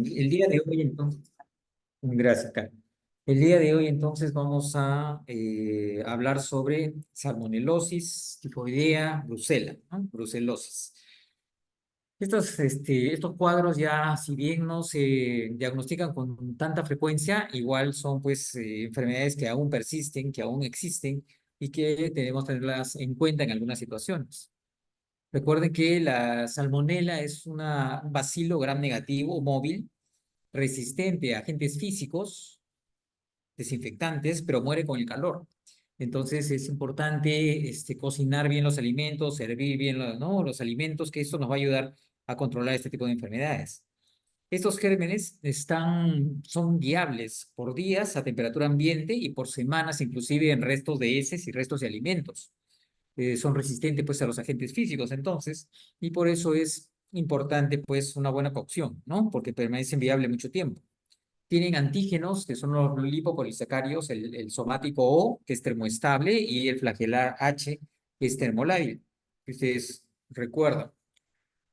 El día de hoy entonces, gracias, Karen. El día de hoy entonces vamos a hablar sobre salmonelosis, tifoidea, brucela, ¿no? Brucelosis. Estos cuadros ya, si bien no se diagnostican con tanta frecuencia, igual son pues enfermedades que aún persisten, que aún existen y que debemos tenerlas en cuenta en algunas situaciones. Recuerden que la salmonela es un bacilo gram negativo móvil resistente a agentes físicos, desinfectantes, pero muere con el calor. Entonces es importante cocinar bien los alimentos, servir bien ¿no? los alimentos, que esto nos va a ayudar a controlar este tipo de enfermedades. Estos gérmenes son viables por días a temperatura ambiente y por semanas, inclusive en restos de heces y restos de alimentos. Son resistentes pues a los agentes físicos, entonces, y por eso es importante pues una buena cocción, ¿no? Porque permanecen viables mucho tiempo. Tienen antígenos, que son los lipopolisacáridos, el somático O, que es termoestable, y el flagelar H, que es termolábil, que ustedes recuerdan.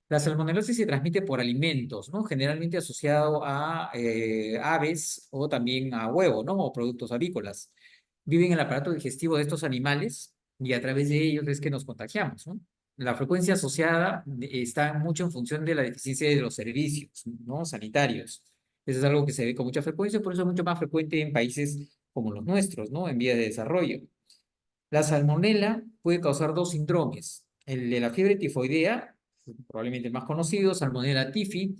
La salmonelosis se transmite por alimentos, ¿no? Generalmente asociado a aves o también a huevo, ¿no? O productos avícolas. Viven en el aparato digestivo de estos animales y a través de ellos es que nos contagiamos, ¿no? La frecuencia asociada está mucho en función de la deficiencia de los servicios, ¿no? Sanitarios. Eso es algo que se ve con mucha frecuencia, por eso es mucho más frecuente en países como los nuestros, ¿no? En vías de desarrollo. La salmonela puede causar dos síndromes. El de la fiebre tifoidea, probablemente el más conocido, salmonela tifi,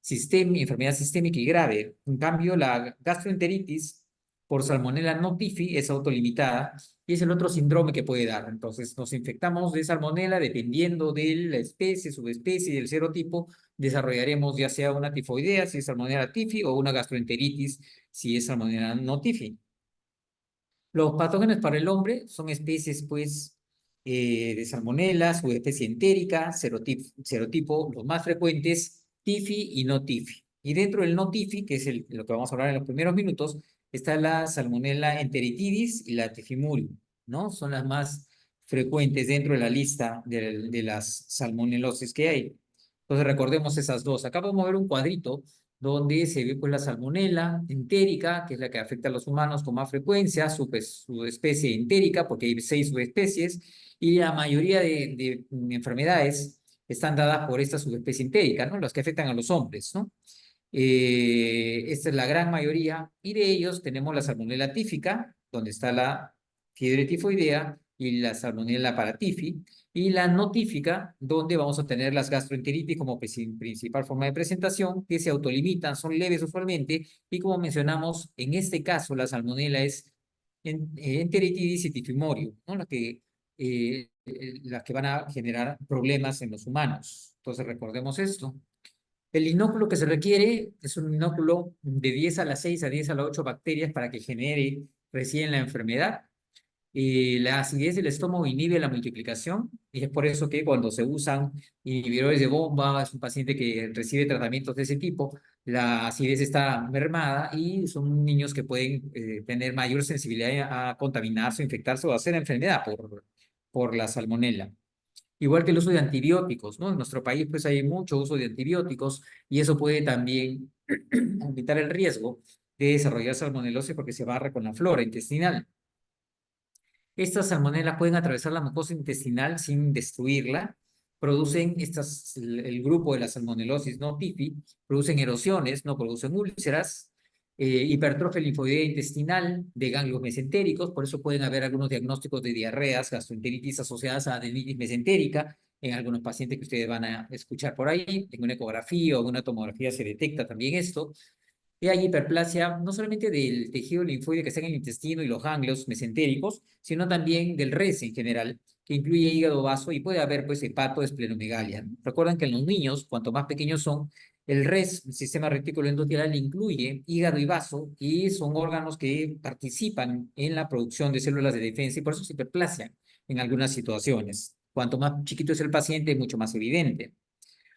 enfermedad sistémica y grave. En cambio, la gastroenteritis por salmonela no tifi es autolimitada y es el otro síndrome que puede dar. Entonces, nos infectamos de salmonela dependiendo de la especie, subespecie y del serotipo, desarrollaremos ya sea una tifoidea si es salmonela tifi o una gastroenteritis si es salmonela no tifi. Los patógenos para el hombre son especies, pues, de salmonela, subespecie entérica, serotipo, los más frecuentes, TIFI y no TIFI. Y dentro del no TIFI, que es lo que vamos a hablar en los primeros minutos, está la salmonella enteritidis y la tifimurium, ¿no? Son las más frecuentes dentro de la lista de las salmonelosis que hay. Entonces recordemos esas dos. Acá vamos a ver un cuadrito donde se ve pues la salmonela entérica, que es la que afecta a los humanos con más frecuencia, su especie entérica, porque hay 6 subespecies, y la mayoría de enfermedades están dadas por esta subespecie entérica, ¿no? Las que afectan a los hombres, ¿no? Esta es la gran mayoría, y de ellos tenemos la salmonela tífica, donde está la fiebre tifoidea, y la salmonella paratifi, y la notífica, donde vamos a tener las gastroenteritis como principal forma de presentación, que se autolimitan, son leves usualmente, y como mencionamos, en este caso la salmonella es enteritidis y tifimorio, ¿no? Las que van a generar problemas en los humanos. Entonces recordemos esto. El inóculo que se requiere es un inóculo de 10 a la 6 a 10 a la 8 bacterias para que genere recién la enfermedad. La acidez del estómago inhibe la multiplicación y es por eso que cuando se usan inhibidores de bomba, es un paciente que recibe tratamientos de ese tipo, la acidez está mermada y son niños que pueden tener mayor sensibilidad a contaminarse, infectarse o hacer enfermedad por la salmonela. Igual que el uso de antibióticos, ¿no? En nuestro país pues hay mucho uso de antibióticos y eso puede también aumentar el riesgo de desarrollar salmonelosis porque se barra con la flora intestinal. Estas salmonelas pueden atravesar la mucosa intestinal sin destruirla. El grupo de la salmonelosis no TIFI, producen erosiones, no producen úlceras, hipertrofia linfoidea intestinal de ganglios mesentéricos, por eso pueden haber algunos diagnósticos de diarreas, gastroenteritis asociadas a adenitis mesentérica, en algunos pacientes que ustedes van a escuchar por ahí, en una ecografía o en una tomografía se detecta también esto. Y hay hiperplasia no solamente del tejido linfoide que está en el intestino y los ganglios mesentéricos, sino también del res en general, que incluye hígado, vaso y puede haber pues hepatoesplenomegalia. Recuerden que en los niños, cuanto más pequeños son, el res, el sistema retículo endotelial, incluye hígado y vaso y son órganos que participan en la producción de células de defensa y por eso es hiperplasia en algunas situaciones. Cuanto más chiquito es el paciente, mucho más evidente.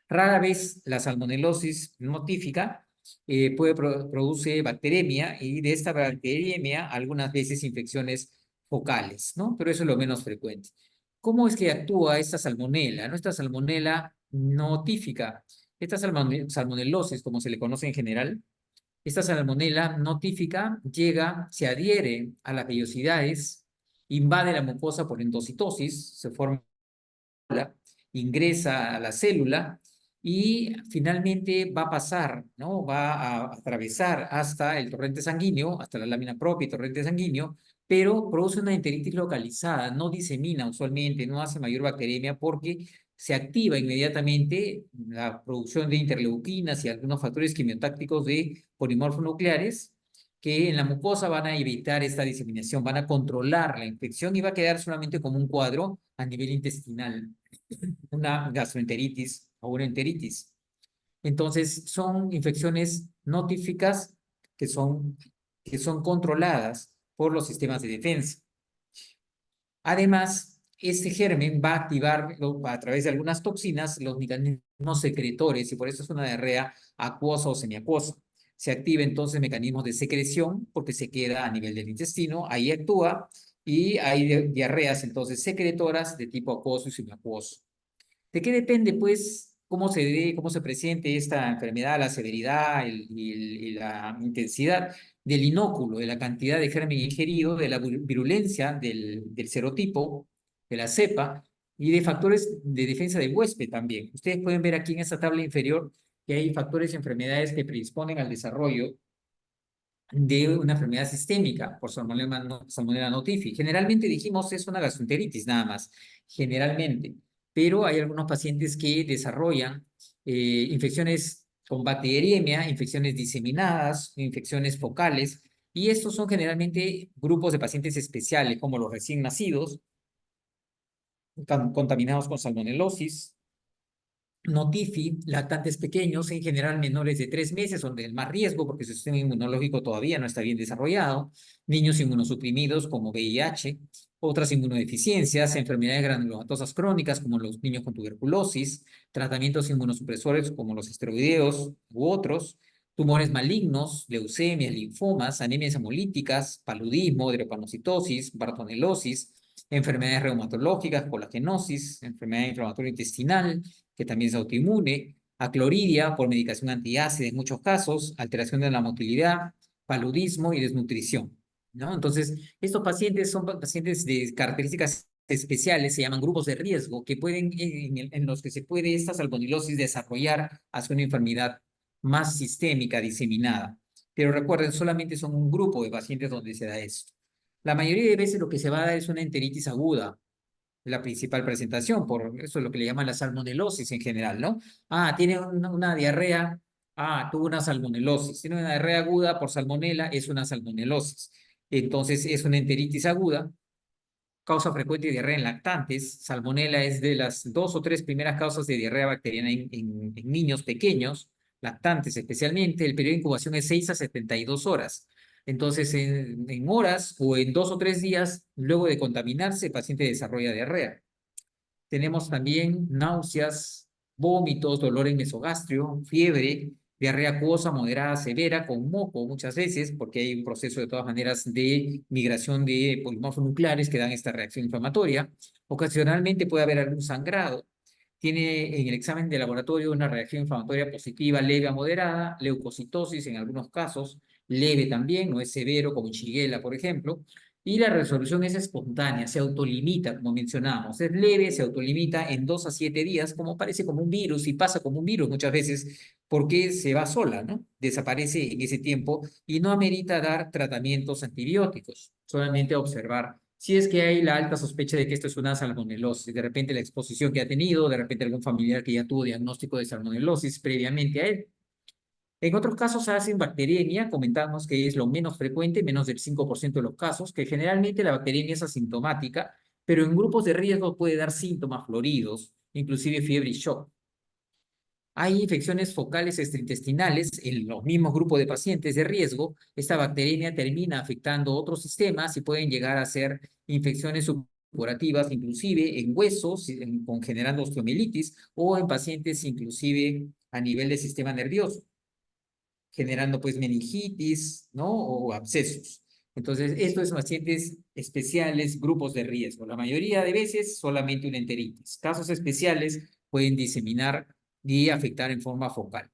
Rara vez la salmonelosis notífica produce bacteremia y de esta bacteremia algunas veces infecciones focales, ¿no? Pero eso es lo menos frecuente. ¿Cómo es que actúa esta salmonela? ¿No? Esta salmonela notífica Esta salmonelosis, como se le conoce en general, esta salmonela no típica llega, se adhiere a las vellosidades, invade la mucosa por endocitosis, se forma, ingresa a la célula y finalmente va a pasar, ¿no? Va a atravesar hasta el torrente sanguíneo, hasta la lámina propia y torrente sanguíneo, pero produce una enteritis localizada, no disemina usualmente, no hace mayor bacteremia porque se activa inmediatamente la producción de interleuquinas y algunos factores quimiotácticos de polimorfonucleares que en la mucosa van a evitar esta diseminación, van a controlar la infección y va a quedar solamente como un cuadro a nivel intestinal, una gastroenteritis o una enteritis. Entonces, son infecciones no típicas que son controladas por los sistemas de defensa. Además, este germen va a activar a través de algunas toxinas los mecanismos secretores y por eso es una diarrea acuosa o semiacuosa. Se activa entonces mecanismos de secreción porque se queda a nivel del intestino, ahí actúa y hay diarreas entonces secretoras de tipo acuoso y semiacuoso. ¿De qué depende, pues, cómo se presente esta enfermedad, la severidad y la intensidad del inóculo, de la cantidad de germen ingerido, de la virulencia del serotipo, de la cepa y de factores de defensa del huésped también? Ustedes pueden ver aquí en esta tabla inferior que hay factores y enfermedades que predisponen al desarrollo de una enfermedad sistémica por Salmonella notifi. Generalmente dijimos es una gastroenteritis nada más, generalmente, pero hay algunos pacientes que desarrollan infecciones con bacteriemia, infecciones diseminadas, infecciones focales, y estos son generalmente grupos de pacientes especiales, como los recién nacidos, contaminados con salmonelosis, Notifi, lactantes pequeños, en general menores de 3 meses, donde el más riesgo porque su sistema inmunológico todavía no está bien desarrollado, niños inmunosuprimidos como VIH, otras inmunodeficiencias, enfermedades granulomatosas crónicas como los niños con tuberculosis, tratamientos inmunosupresores como los esteroideos u otros, tumores malignos, leucemias, linfomas, anemias hemolíticas, paludismo, drepanocytosis, bartonelosis, enfermedades reumatológicas, colagenosis, enfermedad inflamatoria intestinal, que también es autoinmune, acloridia por medicación antiácida en muchos casos, alteración de la motilidad, paludismo y desnutrición, ¿no? Entonces, estos pacientes son pacientes de características especiales, se llaman grupos de riesgo, que pueden, en los que se puede esta salmonellosis desarrollar hacia una enfermedad más sistémica, diseminada. Pero recuerden, solamente son un grupo de pacientes donde se da esto. La mayoría de veces lo que se va a dar es una enteritis aguda, la principal presentación, por eso es lo que le llaman la salmonelosis en general, ¿no? Ah, tiene una diarrea, tuvo una salmonelosis, tiene una diarrea aguda por salmonela, es una salmonelosis. Entonces es una enteritis aguda, causa frecuente de diarrea en lactantes. Salmonela es de las 2 o 3 primeras causas de diarrea bacteriana en niños pequeños, lactantes especialmente. El periodo de incubación es 6 a 72 horas. Entonces, en horas o en 2 o 3 días, luego de contaminarse, el paciente desarrolla diarrea. Tenemos también náuseas, vómitos, dolor en mesogastrio, fiebre, diarrea acuosa moderada severa con moco muchas veces, porque hay un proceso de todas maneras de migración de polimorfonucleares que dan esta reacción inflamatoria. Ocasionalmente puede haber algún sangrado. Tiene en el examen de laboratorio una reacción inflamatoria positiva leve a moderada, leucocitosis en algunos casos, leve también, no es severo como Shigella, por ejemplo, y la resolución es espontánea, se autolimita, como mencionábamos. Es leve, se autolimita en 2 a 7 días, como parece como un virus y pasa como un virus muchas veces, porque se va sola, ¿no? Desaparece en ese tiempo y no amerita dar tratamientos antibióticos, solamente observar si es que hay la alta sospecha de que esto es una salmonelosis, de repente la exposición que ha tenido, de repente algún familiar que ya tuvo diagnóstico de salmonelosis previamente a él. En otros casos se hacen bacteriemia, comentamos que es lo menos frecuente, menos del 5% de los casos, que generalmente la bacteriemia es asintomática, pero en grupos de riesgo puede dar síntomas floridos, inclusive fiebre y shock. Hay infecciones focales extraintestinales en los mismos grupos de pacientes de riesgo. Esta bacteriemia termina afectando otros sistemas y pueden llegar a ser infecciones supurativas, inclusive en huesos, generando osteomielitis, o en pacientes inclusive a nivel del sistema nervioso, generando pues meningitis, ¿no? O abscesos. Entonces, esto es pacientes especiales, grupos de riesgo. La mayoría de veces solamente una enteritis. Casos especiales pueden diseminar y afectar en forma focal.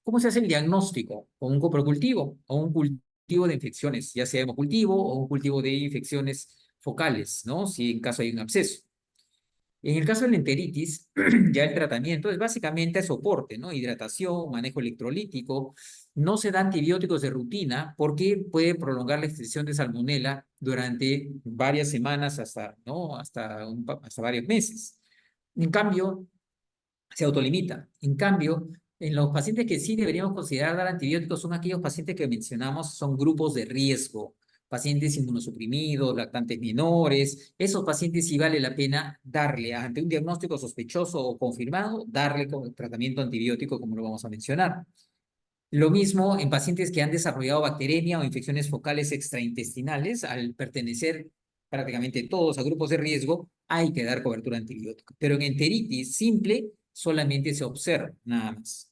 ¿Cómo se hace el diagnóstico? Con un coprocultivo o un cultivo de infecciones, ya sea hemocultivo o un cultivo de infecciones focales, ¿no? Si en caso hay un absceso. En el caso de la enteritis, ya el tratamiento es básicamente soporte, ¿no? Hidratación, manejo electrolítico. No se da antibióticos de rutina porque puede prolongar la extensión de salmonela durante varias semanas hasta, ¿no? Hasta varios meses. En cambio, se autolimita. En cambio, en los pacientes que sí deberíamos considerar dar antibióticos son aquellos pacientes que mencionamos, son grupos de riesgo, pacientes inmunosuprimidos, lactantes menores, esos pacientes sí vale la pena darle, ante un diagnóstico sospechoso o confirmado, darle con tratamiento antibiótico como lo vamos a mencionar. Lo mismo en pacientes que han desarrollado bacteremia o infecciones focales extraintestinales, al pertenecer prácticamente todos a grupos de riesgo, hay que dar cobertura antibiótica. Pero en enteritis simple solamente se observa, nada más.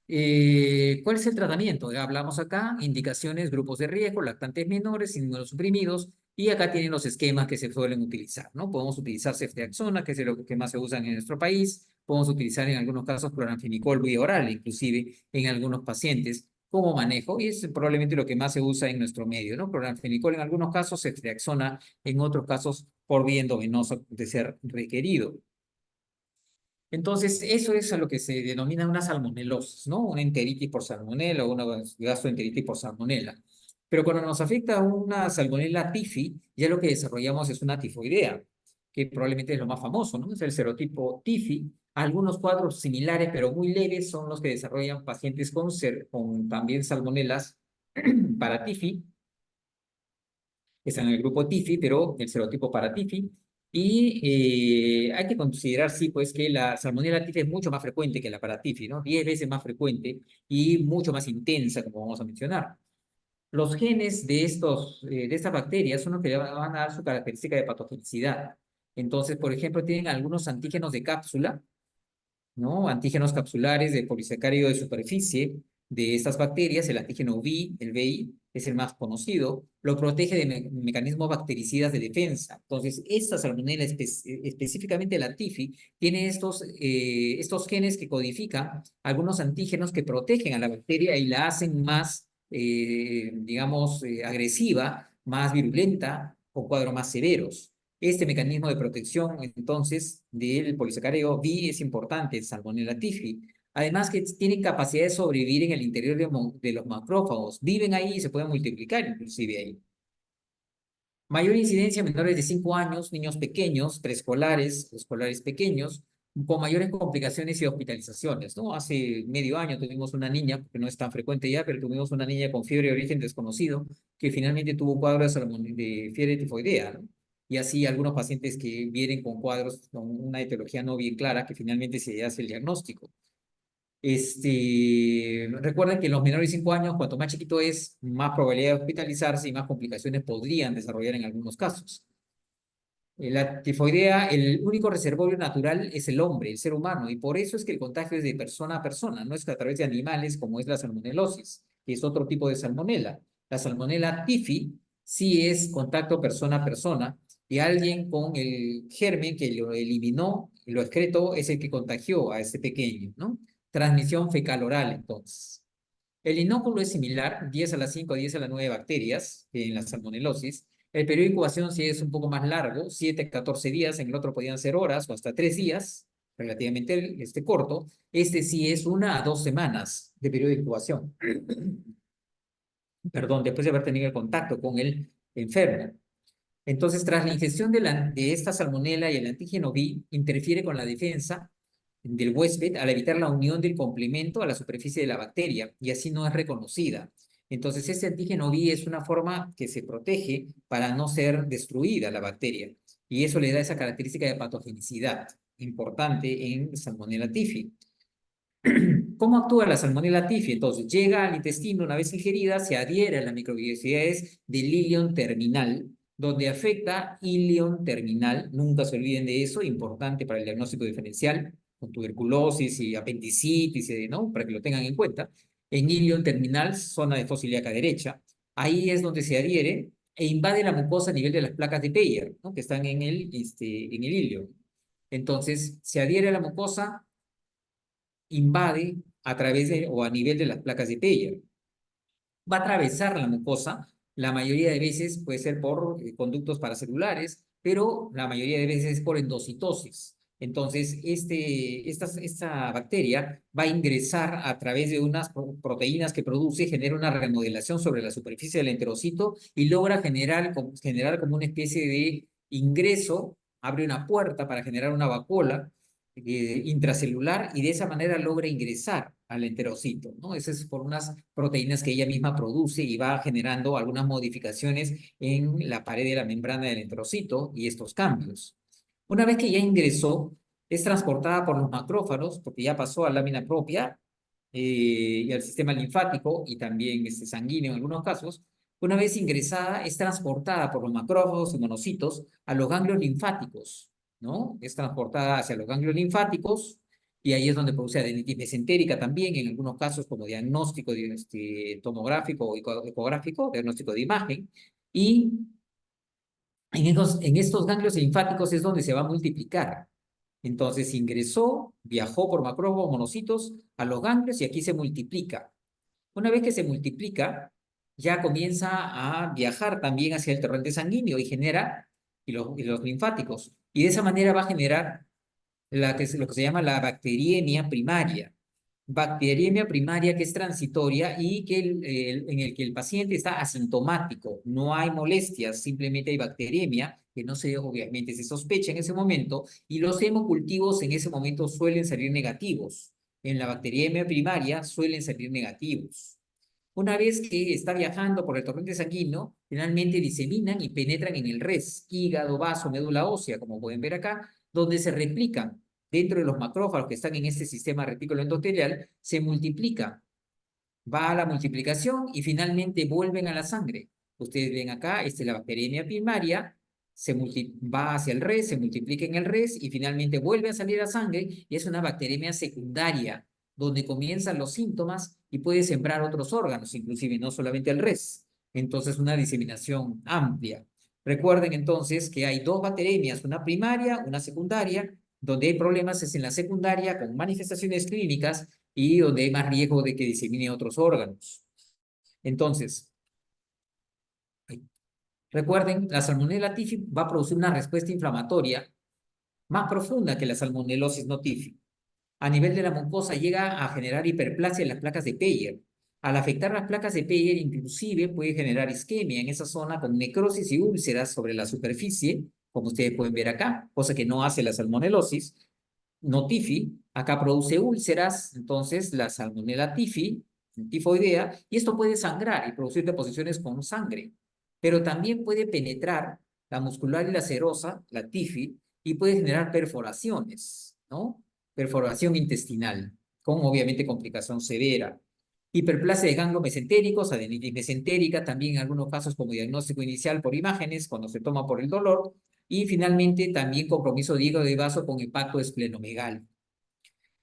¿Cuál es el tratamiento? Ya hablamos acá, indicaciones, grupos de riesgo, lactantes menores, inmunosuprimidos, y acá tienen los esquemas que se suelen utilizar, ¿no? Podemos utilizar ceftriaxona, que es lo que más se usa en nuestro país, podemos utilizar en algunos casos cloranfenicol vía oral, inclusive en algunos pacientes, como manejo, y es probablemente lo que más se usa en nuestro medio, ¿no? Cloranfenicol en algunos casos, ceftriaxona en otros casos por vía endovenosa de ser requerido. Entonces, eso es a lo que se denomina una salmonelosis, ¿no? Una enteritis por salmonela o una gastroenteritis por salmonela. Pero cuando nos afecta una salmonela tifi, ya lo que desarrollamos es una tifoidea, que probablemente es lo más famoso, ¿no? Es el serotipo tifi. Algunos cuadros similares, pero muy leves, son los que desarrollan pacientes con también salmonelas para tifi, están en el grupo TIFI, pero el serotipo para TIFI. Y hay que considerar, sí, pues que la salmonella TIFI es mucho más frecuente que la para TIFI, ¿no? 10 veces más frecuente y mucho más intensa, como vamos a mencionar. Los genes de estas bacterias son los que le van a dar su característica de patogenicidad. Entonces, por ejemplo, tienen algunos antígenos de cápsula, ¿no? Antígenos capsulares de polisacárido de superficie de estas bacterias, el antígeno V, el VI, es el más conocido, lo protege de mecanismos bactericidas de defensa. Entonces, esta salmonella, específicamente la TIFI, tiene estos genes que codifican algunos antígenos que protegen a la bacteria y la hacen más, digamos, agresiva, más virulenta, con cuadros más severos. Este mecanismo de protección, entonces, del polisacárido B es importante, Salmonella typhi. Además que tienen capacidad de sobrevivir en el interior de los macrófagos. Viven ahí y se pueden multiplicar inclusive ahí. Mayor incidencia menores de 5 años, niños pequeños, preescolares, escolares pequeños, con mayores complicaciones y hospitalizaciones, ¿no? Hace medio año tuvimos una niña, que no es tan frecuente ya, pero tuvimos una niña con fiebre de origen desconocido, que finalmente tuvo un cuadro de fiebre tifoidea, ¿no? Y así algunos pacientes que vienen con cuadros con una etiología no bien clara, que finalmente se hace el diagnóstico. Recuerden que en los menores de 5 años, cuanto más chiquito es, más probabilidad de hospitalizarse y más complicaciones podrían desarrollar en algunos casos. La tifoidea, el único reservorio natural es el hombre, el ser humano, y por eso es que el contagio es de persona a persona, no es a través de animales como es la salmonelosis, que es otro tipo de salmonela. La salmonela tifi sí es contacto persona a persona, y alguien con el germen que lo eliminó, lo excretó, es el que contagió a ese pequeño, ¿no? Transmisión fecal-oral, entonces. El inóculo es similar, 10 a la 5, 10 a la 9 bacterias en la salmonelosis. El periodo de incubación sí es un poco más largo, 7 a 14 días, en el otro podían ser horas o hasta 3 días, relativamente corto. Este sí es 1 a 2 semanas de periodo de incubación. Perdón, después de haber tenido el contacto con el enfermo. Entonces, tras la ingestión de esta salmonela y el antígeno B, interfiere con la defensa del huésped al evitar la unión del complemento a la superficie de la bacteria y así no es reconocida. Entonces, este antígeno B es una forma que se protege para no ser destruida la bacteria y eso le da esa característica de patogenicidad importante en Salmonella typhi. ¿Cómo actúa la Salmonella typhi? Entonces, llega al intestino una vez ingerida, se adhiere a las microbiosidades del ilion terminal, donde afecta ilion terminal, nunca se olviden de eso, importante para el diagnóstico diferencial, con tuberculosis y apendicitis, ¿no? Para que lo tengan en cuenta. En ilion terminal, zona de fosa ilíaca derecha, ahí es donde se adhiere e invade la mucosa a nivel de las placas de Peyer, ¿no? Que están en el ilio. Entonces, se adhiere a la mucosa, invade a través de o a nivel de las placas de Peyer. Va a atravesar la mucosa, la mayoría de veces puede ser por conductos paracelulares, pero la mayoría de veces es por endocitosis. Entonces, esta bacteria va a ingresar a través de unas proteínas que produce, genera una remodelación sobre la superficie del enterocito y logra generar como una especie de ingreso, abre una puerta para generar una vacuola intracelular y de esa manera logra ingresar al enterocito, ¿no? Eso es por unas proteínas que ella misma produce y va generando algunas modificaciones en la pared de la membrana del enterocito y estos cambios. Una vez que ya ingresó, es transportada por los macrófagos, porque ya pasó a lámina propia y al sistema linfático y también sanguíneo en algunos casos. Una vez ingresada, es transportada por los macrófagos y monocitos a los ganglios linfáticos, ¿no? Es transportada hacia los ganglios linfáticos y ahí es donde produce adenitis mesentérica también, en algunos casos como diagnóstico tomográfico o ecográfico, diagnóstico de imagen. Y en estos ganglios linfáticos es donde se va a multiplicar. Entonces ingresó, viajó por macrófagos, monocitos a los ganglios y aquí se multiplica. Una vez que se multiplica, ya comienza a viajar también hacia el torrente sanguíneo y genera y los linfáticos. Y de esa manera va a generar lo que se llama la bacteriemia primaria. Bacteriemia primaria que es transitoria y que en el que el paciente está asintomático, no hay molestias, simplemente hay bacteriemia, que no se, obviamente se sospecha en ese momento, y los hemocultivos en ese momento suelen salir negativos. En la bacteriemia primaria suelen salir negativos. Una vez que está viajando por el torrente sanguíneo, finalmente diseminan y penetran en el res, hígado, vaso, médula ósea, como pueden ver acá, donde se replican dentro de los macrófagos que están en este sistema retículo endotelial, se multiplican. Va a la multiplicación y finalmente vuelven a la sangre. Ustedes ven acá, esta es la bacteriemia primaria, va hacia el res, se multiplica en el res y finalmente vuelve a salir a sangre y es una bacteriemia secundaria, donde comienzan los síntomas y puede sembrar otros órganos, inclusive no solamente el res. Entonces, una diseminación amplia. Recuerden entonces que hay dos bacteriemias, una primaria, una secundaria. Donde hay problemas es en la secundaria con manifestaciones clínicas y donde hay más riesgo de que disemine otros órganos. Entonces, recuerden, la Salmonella typhi va a producir una respuesta inflamatoria más profunda que la Salmonelosis no typhi. A nivel de la mucosa llega a generar hiperplasia en las placas de Peyer. Al afectar las placas de Peyer, inclusive puede generar isquemia en esa zona con necrosis y úlceras sobre la superficie, como ustedes pueden ver acá, cosa que no hace la salmonelosis no TIFI, acá produce úlceras, entonces la Salmonella typhi, tifoidea, y esto puede sangrar y producir deposiciones con sangre, pero también puede penetrar la muscular y la serosa, la TIFI, y puede generar perforaciones, ¿no? Perforación intestinal, con obviamente complicación severa. Hiperplasia de ganglios mesentéricos, adenitis mesentérica, también en algunos casos como diagnóstico inicial por imágenes, cuando se toma por el dolor, y finalmente también compromiso de hígado y vaso con hepato esplenomegálico.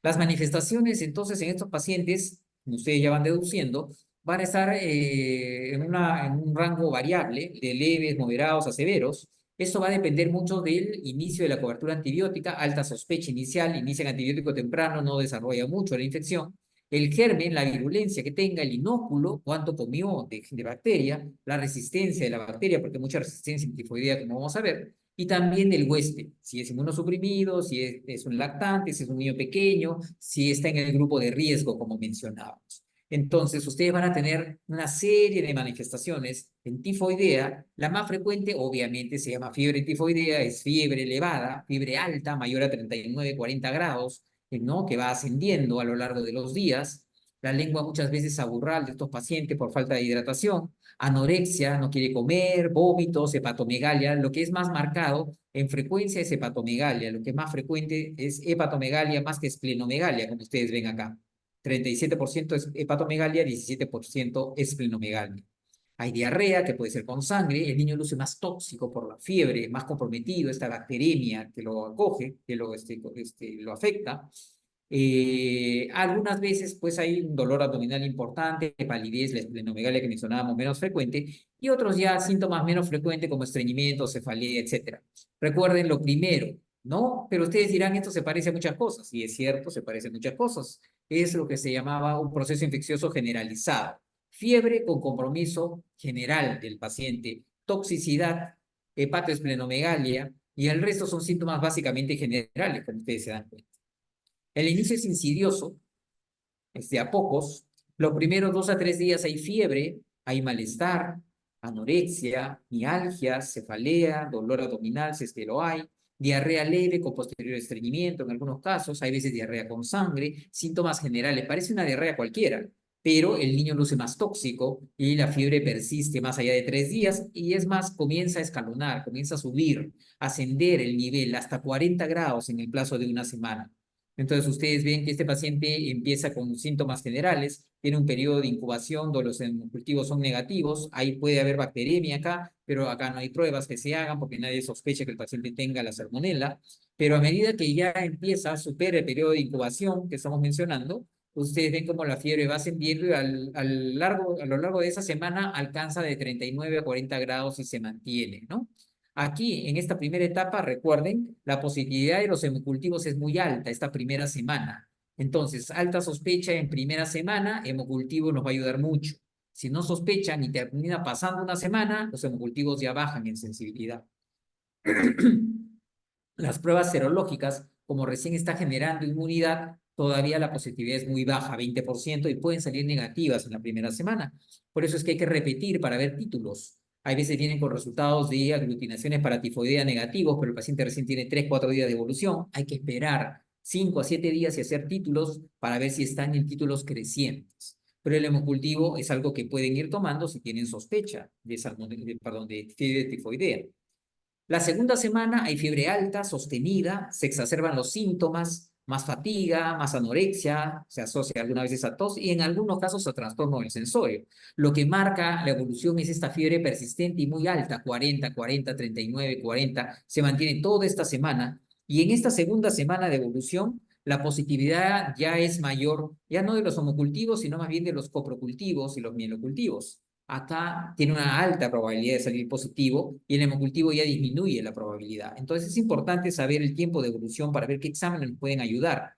Las manifestaciones entonces en estos pacientes, como ustedes ya van deduciendo, van a estar en un rango variable de leves, moderados a severos. Esto va a depender mucho del inicio de la cobertura antibiótica, alta sospecha inicial, inicia el antibiótico temprano, no desarrolla mucho la infección. El germen, la virulencia que tenga, el inóculo, cuánto comió de bacteria, la resistencia de la bacteria, porque hay mucha resistencia en tifoidea, como vamos a ver, y también del huésped, si es inmunosuprimido, si es un lactante, si es un niño pequeño, si está en el grupo de riesgo, como mencionábamos. Entonces, ustedes van a tener una serie de manifestaciones en tifoidea. La más frecuente, obviamente, se llama fiebre tifoidea, es fiebre elevada, fiebre alta, mayor a 39, 40 grados, ¿no? Que va ascendiendo a lo largo de los días. La lengua muchas veces aburral de estos pacientes por falta de hidratación, anorexia, no quiere comer, vómitos, hepatomegalia. Lo que es más marcado en frecuencia es hepatomegalia. Lo que es más frecuente es hepatomegalia más que esplenomegalia, como ustedes ven acá. 37% es hepatomegalia, 17% esplenomegalia. Hay diarrea, que puede ser con sangre. El niño luce más tóxico por la fiebre, más comprometido, esta bacteremia que lo acoge, que lo afecta. Algunas veces pues hay un dolor abdominal importante, palidez, la esplenomegalia que mencionábamos menos frecuente, y otros ya síntomas menos frecuentes como estreñimiento, cefalea, etc. Recuerden lo primero, ¿no? Pero ustedes dirán, esto se parece a muchas cosas, y es cierto, se parece a muchas cosas. es lo que se llamaba un proceso infeccioso generalizado. Fiebre con compromiso general del paciente, toxicidad, hepatoesplenomegalia, y el resto son síntomas básicamente generales, como ustedes se dan cuenta. El inicio es insidioso, es de a pocos. Los primeros 2 a 3 días hay fiebre, hay malestar, anorexia, mialgia, cefalea, dolor abdominal, si es que lo hay, diarrea leve con posterior estreñimiento en algunos casos, hay veces diarrea con sangre, síntomas generales, parece una diarrea cualquiera, pero el niño luce más tóxico y la fiebre persiste más allá de 3 días y es más, comienza a escalonar, comienza a subir, a ascender el nivel hasta 40 grados en el plazo de una semana. Entonces, ustedes ven que este paciente empieza con síntomas generales, tiene un periodo de incubación donde los cultivos son negativos, ahí puede haber bacteremia acá, pero acá no hay pruebas que se hagan porque nadie sospecha que el paciente tenga la salmonela, pero a medida que ya empieza, supera el periodo de incubación que estamos mencionando, ustedes ven como la fiebre va ascendiendo y a lo largo de esa semana alcanza de 39 a 40 grados y se mantiene, ¿no? Aquí, en esta primera etapa, recuerden, la positividad de los hemocultivos es muy alta esta primera semana. Entonces, alta sospecha en primera semana, hemocultivo nos va a ayudar mucho. Si no sospechan y termina pasando una semana, los hemocultivos ya bajan en sensibilidad. Las pruebas serológicas, como recién está generando inmunidad, todavía la positividad es muy baja, 20%, y pueden salir negativas en la primera semana. Por eso es que hay que repetir para ver títulos. Hay veces vienen con resultados de aglutinaciones paratifoidea negativos, pero el paciente recién tiene 3, 4 días de evolución. Hay que esperar 5 a 7 días y hacer títulos para ver si están en títulos crecientes. Pero el hemocultivo es algo que pueden ir tomando si tienen sospecha de fiebre tifoidea. La segunda semana hay fiebre alta, sostenida, se exacerban los síntomas, más fatiga, más anorexia, se asocia algunas veces a tos y en algunos casos a trastorno del sensorio. Lo que marca la evolución es esta fiebre persistente y muy alta, 40, 40, 39, 40, se mantiene toda esta semana y en esta segunda semana de evolución la positividad ya es mayor, ya no de los homocultivos, sino más bien de los coprocultivos y los mielocultivos. Acá tiene una alta probabilidad de salir positivo y el hemocultivo ya disminuye la probabilidad. Entonces es importante saber el tiempo de evolución para ver qué exámenes nos pueden ayudar.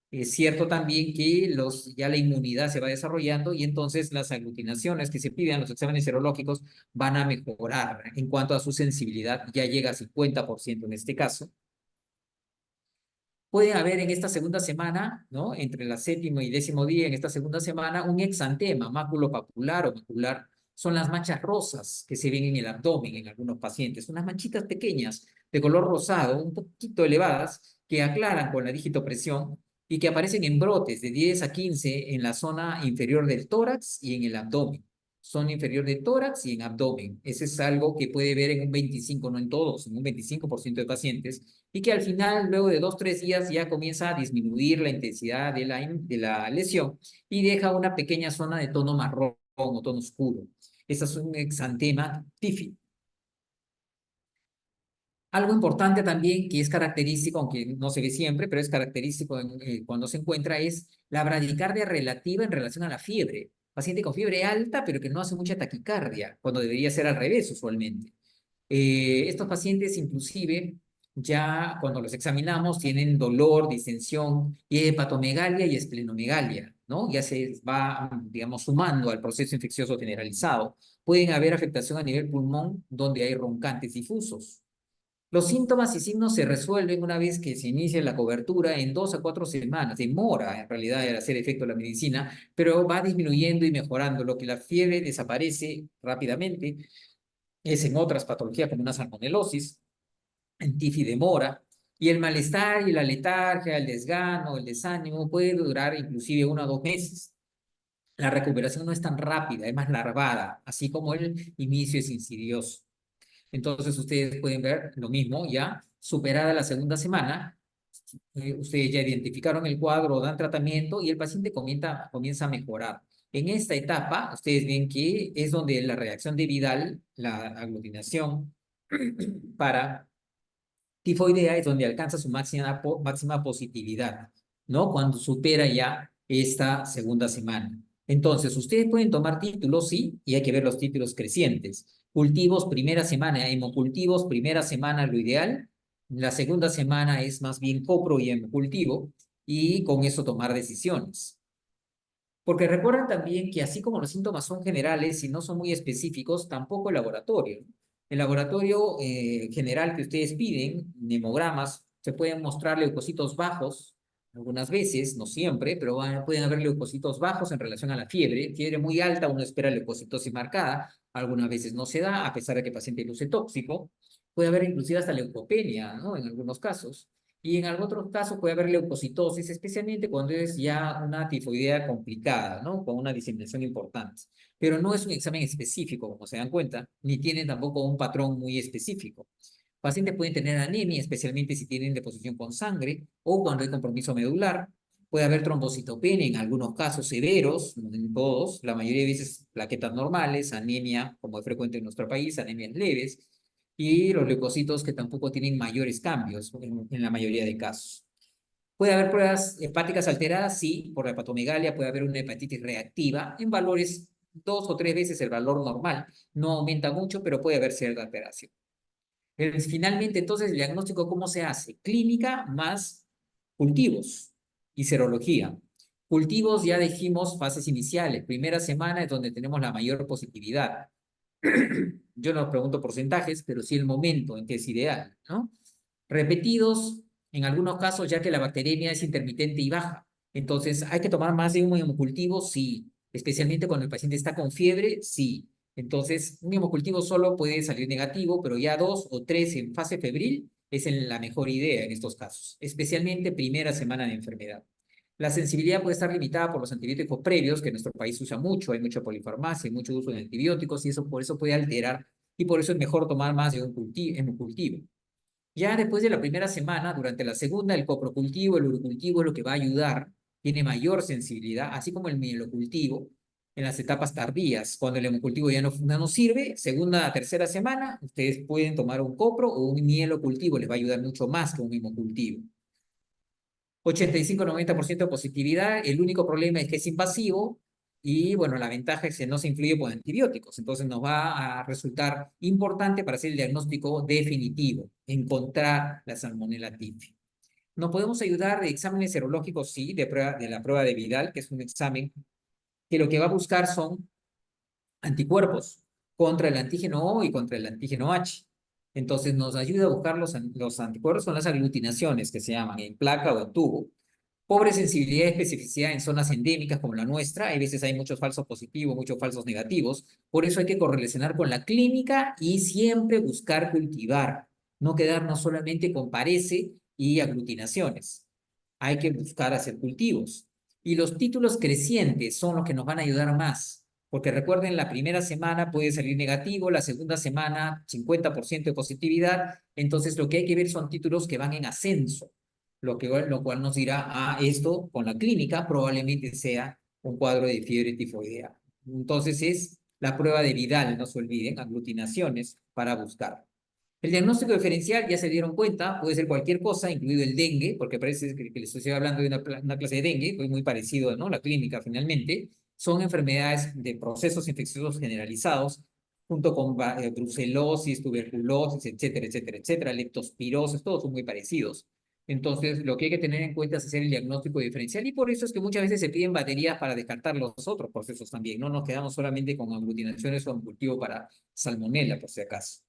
Es cierto también que ya la inmunidad se va desarrollando y entonces las aglutinaciones que se piden, los exámenes serológicos, van a mejorar en cuanto a su sensibilidad, ya llega a 50% en este caso. Puede haber en esta segunda semana, ¿no? Entre la séptimo y décimo día, en esta segunda semana, un exantema maculopapular o macular. Son las manchas rosas que se ven en el abdomen en algunos pacientes. Unas manchitas pequeñas de color rosado, un poquito elevadas, que aclaran con la digitopresión y que aparecen en brotes de 10 a 15 en la zona inferior del tórax y en el abdomen. Zona inferior del tórax y en abdomen. Ese es algo que puede ver en un 25, no en todos, en un 25% de pacientes y que al final, luego de 2, 3 días, ya comienza a disminuir la intensidad de la lesión y deja una pequeña zona de tono marrón o tono oscuro. Este es un exantema tífido. Algo importante también que es característico, aunque no se ve siempre, pero es característico cuando se encuentra, es la bradicardia relativa en relación a la fiebre. Paciente con fiebre alta, pero que no hace mucha taquicardia, cuando debería ser al revés usualmente. Estos pacientes inclusive ya cuando los examinamos tienen dolor, distensión y hepatomegalia y esplenomegalia, ¿no? Ya se va, digamos, sumando al proceso infeccioso generalizado. Pueden haber afectación a nivel pulmón donde hay roncantes difusos. Los síntomas y signos se resuelven una vez que se inicia la cobertura en 2 a 4 semanas. Demora en realidad el hacer efecto la medicina, pero va disminuyendo y mejorando. Lo que la fiebre desaparece rápidamente es en otras patologías como una salmonelosis, en tifi demora, y el malestar y la letargia, el desgano, el desánimo puede durar inclusive 1 o 2 meses. La recuperación no es tan rápida, es más larvada, así como el inicio es insidioso. Entonces ustedes pueden ver lo mismo ya, superada la segunda semana, ustedes ya identificaron el cuadro, dan tratamiento y el paciente comienza a mejorar. En esta etapa, ustedes ven que es donde la reacción de Vidal, la aglutinación para tifoidea, es donde alcanza su máxima positividad, ¿no? Cuando supera ya esta segunda semana. Entonces, ustedes pueden tomar títulos, sí, y hay que ver los títulos crecientes. Cultivos, primera semana, hemocultivos, primera semana, lo ideal. La segunda semana es más bien copro y hemocultivo. y con eso tomar decisiones. Porque recuerden también que así como los síntomas son generales y no son muy específicos, tampoco el laboratorio. El laboratorio general que ustedes piden, hemogramas, se pueden mostrar leucocitos bajos, algunas veces, no siempre, pero pueden haber leucocitos bajos en relación a la fiebre. Fiebre muy alta, uno espera leucocitosis marcada, algunas veces no se da, a pesar de que el paciente luce tóxico. Puede haber inclusive hasta leucopenia, ¿no? En algunos casos. Y en algún otro caso puede haber leucocitosis, especialmente cuando es ya una tifoidea complicada, ¿no? Con una diseminación importante. Pero no es un examen específico, como se dan cuenta, ni tiene tampoco un patrón muy específico. Pacientes pueden tener anemia, especialmente si tienen deposición con sangre o cuando hay compromiso medular. Puede haber trombocitopenia en algunos casos severos, no en todos, la mayoría de veces plaquetas normales, anemia, como es frecuente en nuestro país, anemias leves, y los leucocitos que tampoco tienen mayores cambios en la mayoría de casos. ¿Puede haber pruebas hepáticas alteradas? Sí, por la hepatomegalia puede haber una hepatitis reactiva en valores 2 o 3 veces el valor normal. No aumenta mucho, pero puede haber cierta alteración. Finalmente, entonces, el diagnóstico, ¿cómo se hace? Clínica más cultivos y serología. Cultivos, ya dijimos, fases iniciales. Primera semana es donde tenemos la mayor positividad. Yo no pregunto porcentajes, pero sí el momento en que es ideal, ¿no? Repetidos, en algunos casos, ya que la bacteriemia es intermitente y baja. Entonces, ¿hay que tomar más de un hemocultivo? Sí. Especialmente cuando el paciente está con fiebre, sí. Entonces, un hemocultivo solo puede salir negativo, pero ya 2 o 3 en fase febril es la mejor idea en estos casos, especialmente primera semana de enfermedad. La sensibilidad puede estar limitada por los antibióticos previos, que en nuestro país se usa mucho, hay mucha polifarmacia, hay mucho uso de antibióticos y eso por eso puede alterar y por eso es mejor tomar más de un hemocultivo. Ya después de la primera semana, durante la segunda, el coprocultivo, el urocultivo es lo que va a ayudar, tiene mayor sensibilidad, así como el mielocultivo en las etapas tardías. Cuando el hemocultivo ya no sirve, segunda, tercera semana, ustedes pueden tomar un copro o un mielocultivo, les va a ayudar mucho más que un hemocultivo. 85-90% de positividad, el único problema es que es invasivo y bueno, la ventaja es que no se influye por antibióticos, entonces nos va a resultar importante para hacer el diagnóstico definitivo, encontrar la Salmonella typhi. Nos podemos ayudar de exámenes serológicos, sí, de la prueba de Vidal, que es un examen que lo que va a buscar son anticuerpos contra el antígeno O y contra el antígeno H. Entonces nos ayuda a buscar los anticuerpos, son las aglutinaciones que se llaman en placa o en tubo. Pobre sensibilidad y especificidad en zonas endémicas como la nuestra. Hay veces hay muchos falsos positivos, muchos falsos negativos. Por eso hay que correlacionar con la clínica y siempre buscar cultivar. No quedarnos solamente con parece y aglutinaciones. Hay que buscar hacer cultivos. Y los títulos crecientes son los que nos van a ayudar más. Porque recuerden, la primera semana puede salir negativo, la segunda semana 50% de positividad. Entonces lo que hay que ver son títulos que van en ascenso lo cual nos dirá, esto con la clínica probablemente sea un cuadro de fiebre tifoidea. Entonces es la prueba de Vidal, no se olviden, aglutinaciones para buscar. El diagnóstico diferencial, ya se dieron cuenta, puede ser cualquier cosa, incluido el dengue, porque parece que les estoy hablando de una clase de dengue, pues muy parecido, ¿no? La clínica finalmente. Son enfermedades de procesos infecciosos generalizados, junto con brucelosis, tuberculosis, etcétera, etcétera, etcétera, leptospirosis, todos son muy parecidos. Entonces, lo que hay que tener en cuenta es hacer el diagnóstico diferencial y por eso es que muchas veces se piden baterías para descartar los otros procesos también. No nos quedamos solamente con aglutinaciones o un cultivo para salmonela, por si acaso.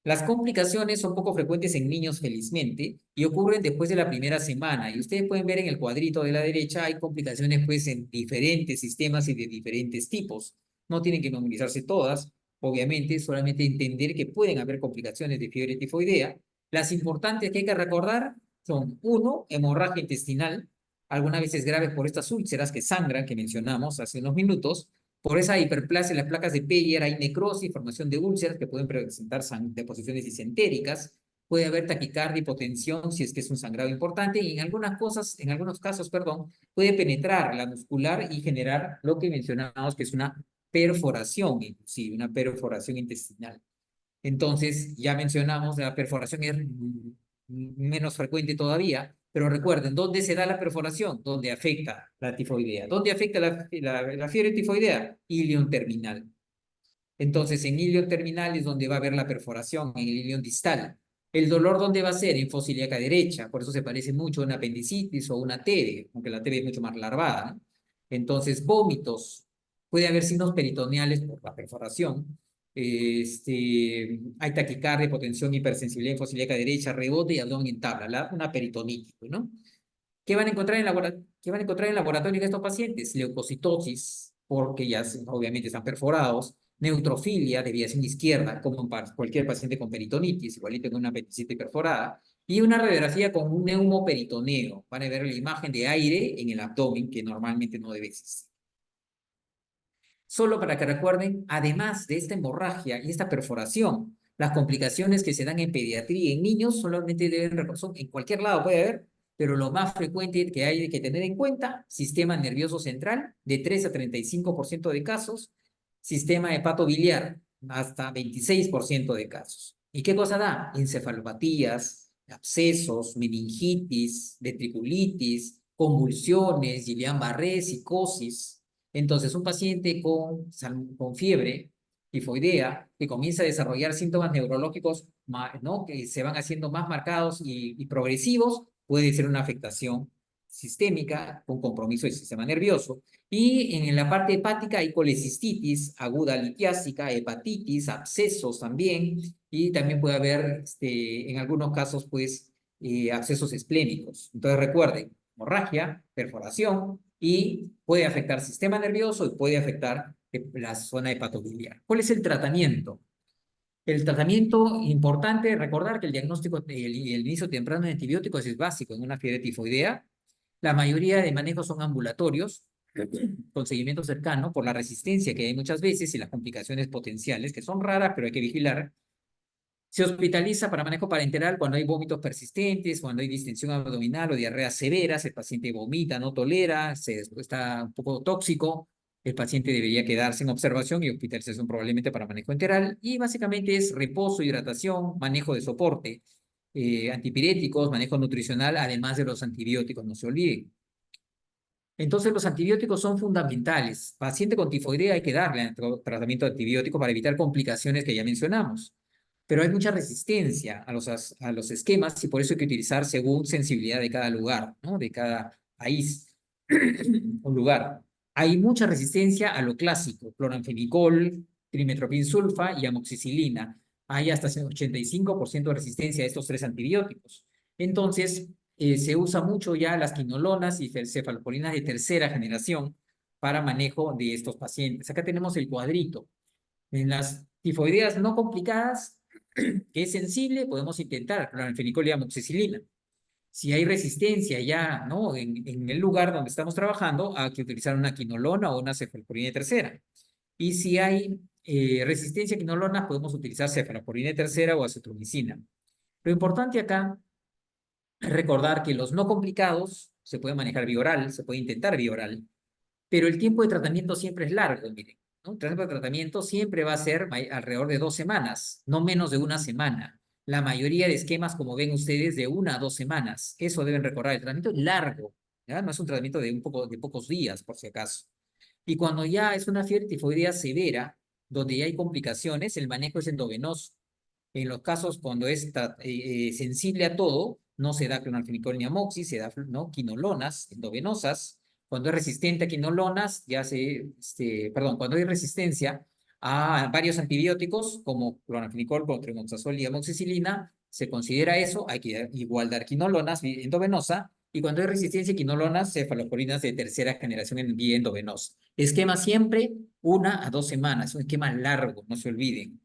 Las complicaciones son poco frecuentes en niños, felizmente, y ocurren después de la primera semana. Y ustedes pueden ver en el cuadrito de la derecha, hay complicaciones pues en diferentes sistemas y de diferentes tipos. No tienen que memorizarse todas, obviamente, solamente entender que pueden haber complicaciones de fiebre tifoidea. Las importantes que hay que recordar son, uno, hemorragia intestinal, algunas veces graves por estas úlceras que sangran, que mencionamos hace unos minutos. Por esa hiperplasia en las placas de Peyer hay necrosis, formación de úlceras que pueden presentar deposiciones disentéricas. Puede haber taquicardia, hipotensión si es que es un sangrado importante y en algunos casos, perdón, puede penetrar la muscular y generar lo que mencionamos que es una perforación, inclusive una perforación intestinal. Entonces, ya mencionamos, la perforación es menos frecuente todavía, pero recuerden, ¿dónde se da la perforación? ¿Dónde afecta la tifoidea? ¿Dónde afecta la fiebre tifoidea? Ilion terminal. Entonces, en ilion terminal es donde va a haber la perforación, en el ilion distal. ¿El dolor dónde va a ser? En fosa ilíaca derecha, por eso se parece mucho a una apendicitis o una TB, aunque la TB es mucho más larvada, ¿no? Entonces, vómitos. Puede haber signos peritoneales por la perforación. Hay taquicardia, hipotensión, hipersensibilidad en fosa ilíaca derecha, rebote y abdomen en tabla, una peritonitis, ¿no? ¿Qué van a encontrar qué van a encontrar en laboratorio en estos pacientes? Leucocitosis, porque ya obviamente están perforados, neutrofilia, desviación izquierda, como para cualquier paciente con peritonitis, igualito en una apendicitis perforada, y una radiografía con un neumoperitoneo. Van a ver la imagen de aire en el abdomen, que normalmente no debe existir. Solo para que recuerden, además de esta hemorragia y esta perforación, las complicaciones que se dan en pediatría en niños solamente deben reconocer, en cualquier lado puede haber, pero lo más frecuente que hay que tener en cuenta, sistema nervioso central, de 3 a 35% de casos, sistema hepatobiliar, hasta 26% de casos. ¿Y qué cosa da? Encefalopatías, abscesos, meningitis, ventriculitis, convulsiones, Guillain-Barré, psicosis. Entonces, un paciente con fiebre tifoidea que comienza a desarrollar síntomas neurológicos, ¿no? Que se van haciendo más marcados y progresivos, puede ser una afectación sistémica con compromiso del sistema nervioso. Y en la parte hepática hay colecistitis aguda litiásica, hepatitis, abscesos también, y también puede haber, en algunos casos, pues, abscesos esplénicos. Entonces, recuerden, hemorragia, perforación, y puede afectar el sistema nervioso y puede afectar la zona hepatobiliar. ¿Cuál es el tratamiento? El tratamiento importante, recordar que el diagnóstico y el inicio temprano de antibióticos es básico en una fiebre tifoidea. La mayoría de manejos son ambulatorios, con seguimiento cercano, por la resistencia que hay muchas veces y las complicaciones potenciales, que son raras, pero hay que vigilar. Se hospitaliza para manejo parenteral cuando hay vómitos persistentes, cuando hay distensión abdominal o diarreas severas, el paciente vomita, no tolera, está un poco tóxico, el paciente debería quedarse en observación y hospitalización probablemente para manejo enteral. Y básicamente es reposo, hidratación, manejo de soporte, antipiréticos, manejo nutricional, además de los antibióticos, no se olviden. Entonces, los antibióticos son fundamentales. Paciente con tifoidea hay que darle tratamiento antibiótico para evitar complicaciones que ya mencionamos. Pero hay mucha resistencia a los esquemas y por eso hay que utilizar según sensibilidad de cada lugar, ¿no? De cada país o lugar. Hay mucha resistencia a lo clásico, cloranfenicol, trimethoprim-sulfa y amoxicilina. Hay hasta 85% de resistencia a estos tres antibióticos. Entonces, se usa mucho ya las quinolonas y cefaloporinas de tercera generación para manejo de estos pacientes. Acá tenemos el cuadrito. En las tifoideas no complicadas, que es sensible, podemos intentar cloranfenicol y amoxicilina. Si hay resistencia ya, ¿no? En el lugar donde estamos trabajando, hay que utilizar una quinolona o una cefalosporina de tercera. Y si hay resistencia a quinolona, podemos utilizar cefalosporina de tercera o acitromicina. Lo importante acá es recordar que los no complicados se puede manejar vía oral, se puede intentar vía oral, pero el tiempo de tratamiento siempre es largo, miren, ¿no? El tiempo de tratamiento siempre va a ser alrededor de 2 semanas, no menos de una semana. La mayoría de esquemas, como ven ustedes, de 1 a 2 semanas. Eso deben recordar. El tratamiento es largo, ¿ya? No es un tratamiento de pocos días, por si acaso. Y cuando ya es una fiebre tifoidea severa, donde ya hay complicaciones, el manejo es endovenoso. En los casos cuando es sensible a todo, no se da clonalfenicol ni amoxi, se da, ¿no? Quinolonas endovenosas. Cuando es resistente a quinolonas, perdón, cuando hay resistencia a varios antibióticos como clonalfenicol, clotrimazol y amoxicilina, se considera eso, hay que igual dar quinolonas endovenosa, y cuando hay resistencia a quinolonas, cefaloporinas de tercera generación en vía endovenosa. Esquema siempre 1 a 2 semanas, un esquema largo, no se olviden.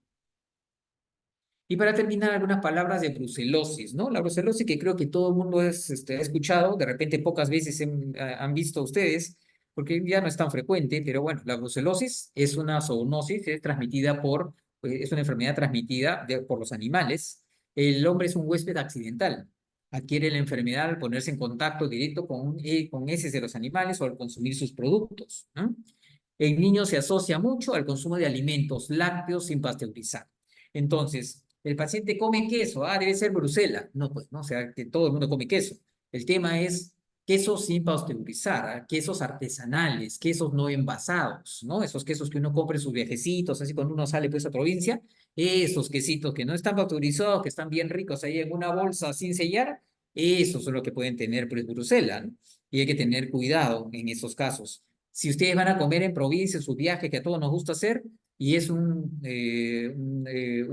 Y para terminar, algunas palabras de brucelosis, ¿no? La brucelosis que creo que todo el mundo ha escuchado, de repente pocas veces han visto ustedes, porque ya no es tan frecuente, pero bueno, la brucelosis es una zoonosis, es transmitida es una enfermedad transmitida por los animales. El hombre es un huésped accidental, adquiere la enfermedad al ponerse en contacto directo con heces de los animales o al consumir sus productos, ¿no? En niños se asocia mucho al consumo de alimentos lácteos sin pasteurizar. Entonces, el paciente come queso, debe ser Bruselas. No, pues no, o sea, que todo el mundo come queso. El tema es quesos sin pasteurizar, ¿ah? Quesos artesanales, quesos no envasados, ¿no? Esos quesos que uno compra en sus viajecitos, así cuando uno sale pues a provincia, esos quesitos que no están pasteurizados, que están bien ricos ahí en una bolsa sin sellar, esos son los que pueden tener pues Bruselas, ¿no? Y hay que tener cuidado en esos casos. Si ustedes van a comer en provincia, en sus viajes, que a todos nos gusta hacer, y es un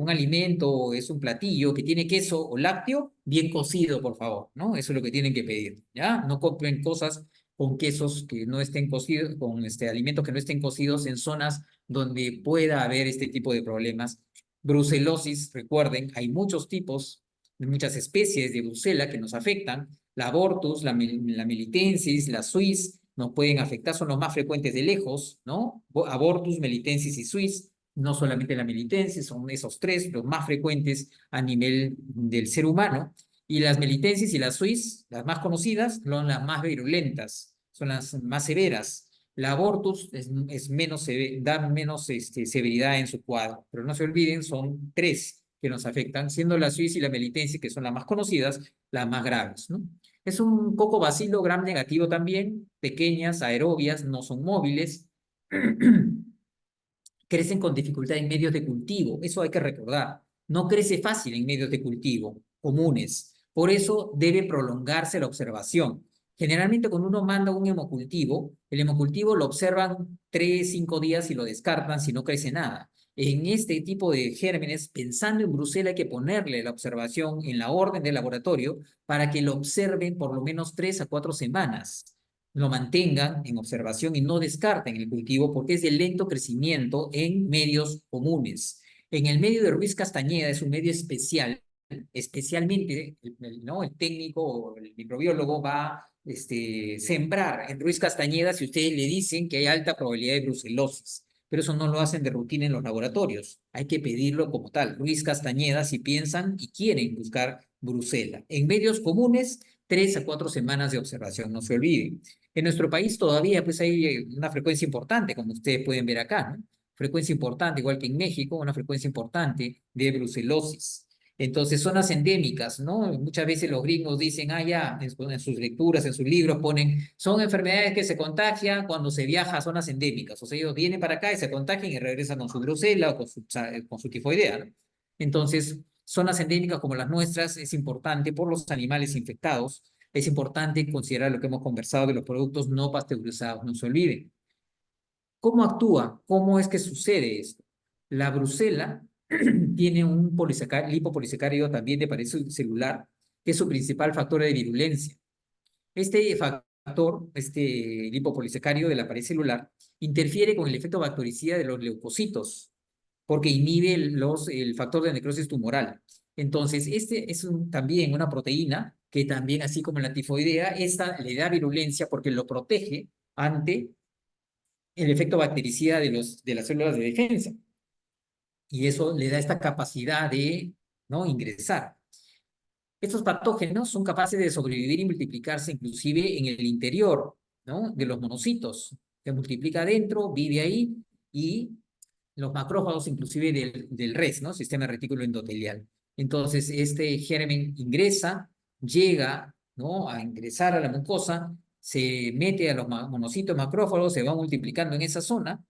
alimento, es un platillo que tiene queso o lácteo, bien cocido, por favor, ¿no? Eso es lo que tienen que pedir, ¿ya? No compren cosas con quesos que no estén cocidos, con alimentos que no estén cocidos en zonas donde pueda haber este tipo de problemas. Brucelosis, recuerden, hay muchos tipos, muchas especies de brucela que nos afectan. La abortus, la melitensis, la suis, nos pueden afectar, son los más frecuentes de lejos, ¿no? Abortus, melitensis y suis, no solamente la melitensis, son esos tres los más frecuentes a nivel del ser humano. Y las melitensis y las suis, las más conocidas, son las más virulentas, son las más severas. La abortus es menos, da menos severidad en su cuadro, pero no se olviden, son tres que nos afectan, siendo la suis y la melitensis, que son las más conocidas, las más graves, ¿no? Es un coco bacilo gram negativo también, pequeñas, aerobias, no son móviles, crecen con dificultad en medios de cultivo, eso hay que recordar. No crece fácil en medios de cultivo comunes, por eso debe prolongarse la observación. Generalmente cuando uno manda un hemocultivo, el hemocultivo lo observan 3, 5 días y lo descartan si no crece nada. En este tipo de gérmenes, pensando en Bruselas, hay que ponerle la observación en la orden del laboratorio para que lo observen por lo menos 3 a 4 semanas, lo mantengan en observación y no descarten el cultivo porque es de lento crecimiento en medios comunes. En el medio de Ruiz Castañeda es un medio especial, especialmente ¿no? El técnico o el microbiólogo va a sembrar en Ruiz Castañeda si ustedes le dicen que hay alta probabilidad de brucelosis, pero eso no lo hacen de rutina en los laboratorios, hay que pedirlo como tal. Ruiz Castañeda si piensan y quieren buscar brucela. En medios comunes, 3 a 4 semanas de observación, no se olviden. En nuestro país todavía pues hay una frecuencia importante, como ustedes pueden ver acá, ¿no? Frecuencia importante, igual que en México, una frecuencia importante de brucelosis. Entonces, zonas endémicas, ¿no? Muchas veces los gringos dicen, ah, ya, en sus lecturas, en sus libros ponen, son enfermedades que se contagian cuando se viaja a zonas endémicas. O sea, ellos vienen para acá y se contagian y regresan con su brucela o con su tifoidea, ¿no? Entonces, zonas endémicas como las nuestras es importante por los animales infectados, es importante considerar lo que hemos conversado de los productos no pasteurizados, no se olviden. ¿Cómo actúa? ¿Cómo es que sucede esto? La brucela tiene un lipopolisacárido también de pared celular, que es su principal factor de virulencia. Este factor, este lipopolisacárido de la pared celular, interfiere con el efecto bactericida de los leucocitos, porque inhibe el factor de necrosis tumoral. Entonces, este es también una proteína que también, así como la tifoidea, esta le da virulencia porque lo protege ante el efecto bactericida de las células de defensa. Y eso le da esta capacidad de, ¿no?, ingresar. Estos patógenos son capaces de sobrevivir y multiplicarse inclusive en el interior, ¿no?, de los monocitos. Se multiplica adentro, vive ahí y los macrófagos inclusive del res, ¿no? Sistema retículo endotelial. Entonces, este germen ingresa, llega, ¿no?, a ingresar a la mucosa, se mete a los monocitos macrófagos, se va multiplicando en esa zona,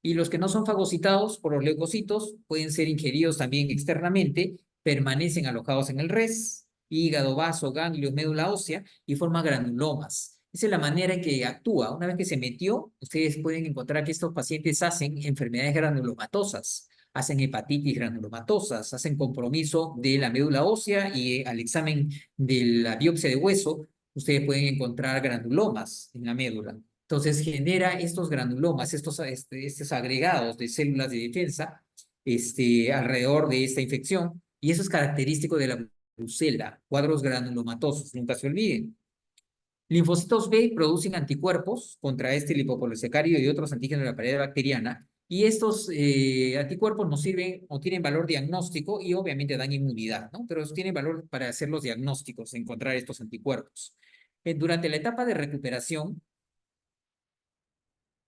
y los que no son fagocitados por los leucocitos pueden ser ingeridos también externamente, permanecen alojados en el res, hígado, vaso, ganglios, médula ósea, y forman granulomas. Esa es la manera en que actúa. Una vez que se metió, ustedes pueden encontrar que estos pacientes hacen enfermedades granulomatosas, hacen hepatitis granulomatosas, hacen compromiso de la médula ósea y al examen de la biopsia de hueso, ustedes pueden encontrar granulomas en la médula. Entonces genera estos granulomas, estos agregados de células de defensa alrededor de esta infección, y eso es característico de la brucela, cuadros granulomatosos, nunca se olviden. Linfocitos B producen anticuerpos contra este lipopolisacárido y otros antígenos de la pared bacteriana, y estos anticuerpos nos sirven o tienen valor diagnóstico y obviamente dan inmunidad, ¿no? Pero tienen valor para hacer los diagnósticos, encontrar estos anticuerpos. Durante la etapa de recuperación,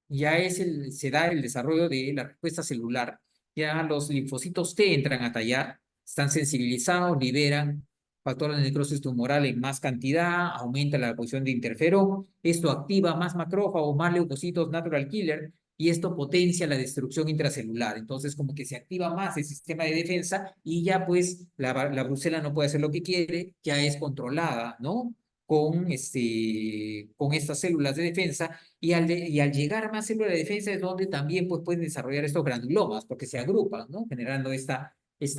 ya se da el desarrollo de la respuesta celular, ya los linfocitos T entran a tallar, están sensibilizados, liberan factor de necrosis tumoral en más cantidad, aumenta la posición de interferón, esto activa más macrófagos, más leucocitos natural killer, y esto potencia la destrucción intracelular. Entonces, como que se activa más el sistema de defensa y ya pues la brucela no puede hacer lo que quiere, ya es controlada, ¿no? Con estas células de defensa y al llegar a más células de defensa es donde también pues, pueden desarrollar estos granulomas porque se agrupan, ¿no? Generando esta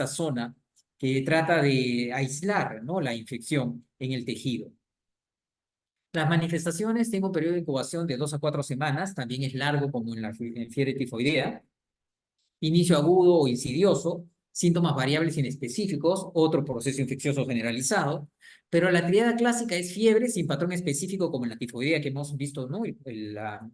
zona que trata de aislar, ¿no? La infección en el tejido. Las manifestaciones tienen un periodo de incubación de 2 a 4 semanas, también es largo como en la fiebre tifoidea. Inicio agudo o insidioso, síntomas variables inespecíficos, otro proceso infeccioso generalizado, pero la triada clásica es fiebre sin patrón específico como en la tifoidea que hemos visto, ¿no? La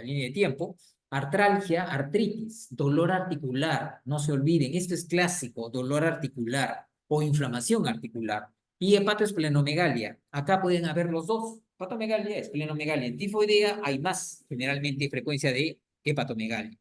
línea de tiempo, artralgia, artritis, dolor articular, no se olviden, esto es clásico, dolor articular o inflamación articular, y hepatoesplenomegalia, acá pueden haber los dos, hepatomegalia, esplenomegalia, en tifoidea hay más generalmente frecuencia de hepatomegalia.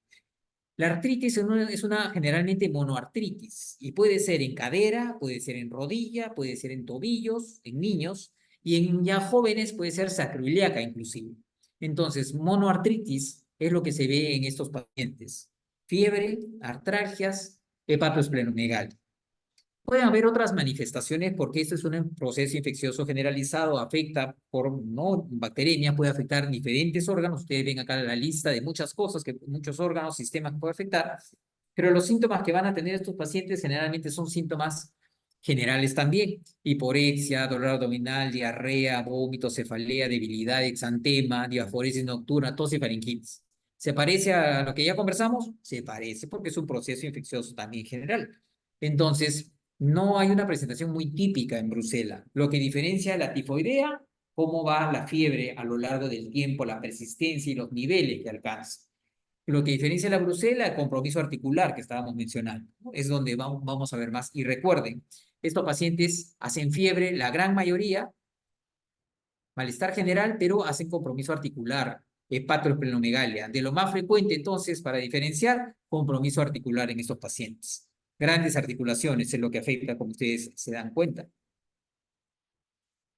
La artritis es una generalmente monoartritis y puede ser en cadera, puede ser en rodilla, puede ser en tobillos, en niños y en ya jóvenes puede ser sacroiliaca inclusive. Entonces, monoartritis es lo que se ve en estos pacientes. Fiebre, artralgias, hepatoesplenomegalia. Pueden haber otras manifestaciones porque esto es un proceso infeccioso generalizado, afecta por no bacteriemia, puede afectar diferentes órganos. Ustedes ven acá la lista de muchas cosas, que muchos órganos, sistemas que puede afectar, pero los síntomas que van a tener estos pacientes generalmente son síntomas generales también. Hiporexia, dolor abdominal, diarrea, vómito, cefalea, debilidad, exantema, diaforesis nocturna, tos y faringitis. ¿Se parece a lo que ya conversamos? Se parece porque es un proceso infeccioso también general. Entonces, no hay una presentación muy típica en Bruselas, lo que diferencia la tifoidea, cómo va la fiebre a lo largo del tiempo, la persistencia y los niveles que alcanza. Lo que diferencia la Brucela, el compromiso articular que estábamos mencionando, ¿no? Es donde vamos a ver más. Y recuerden, estos pacientes hacen fiebre, la gran mayoría, malestar general, pero hacen compromiso articular, hepatoesplenomegalia. De lo más frecuente, entonces, para diferenciar, compromiso articular en estos pacientes. Grandes articulaciones es lo que afecta, como ustedes se dan cuenta.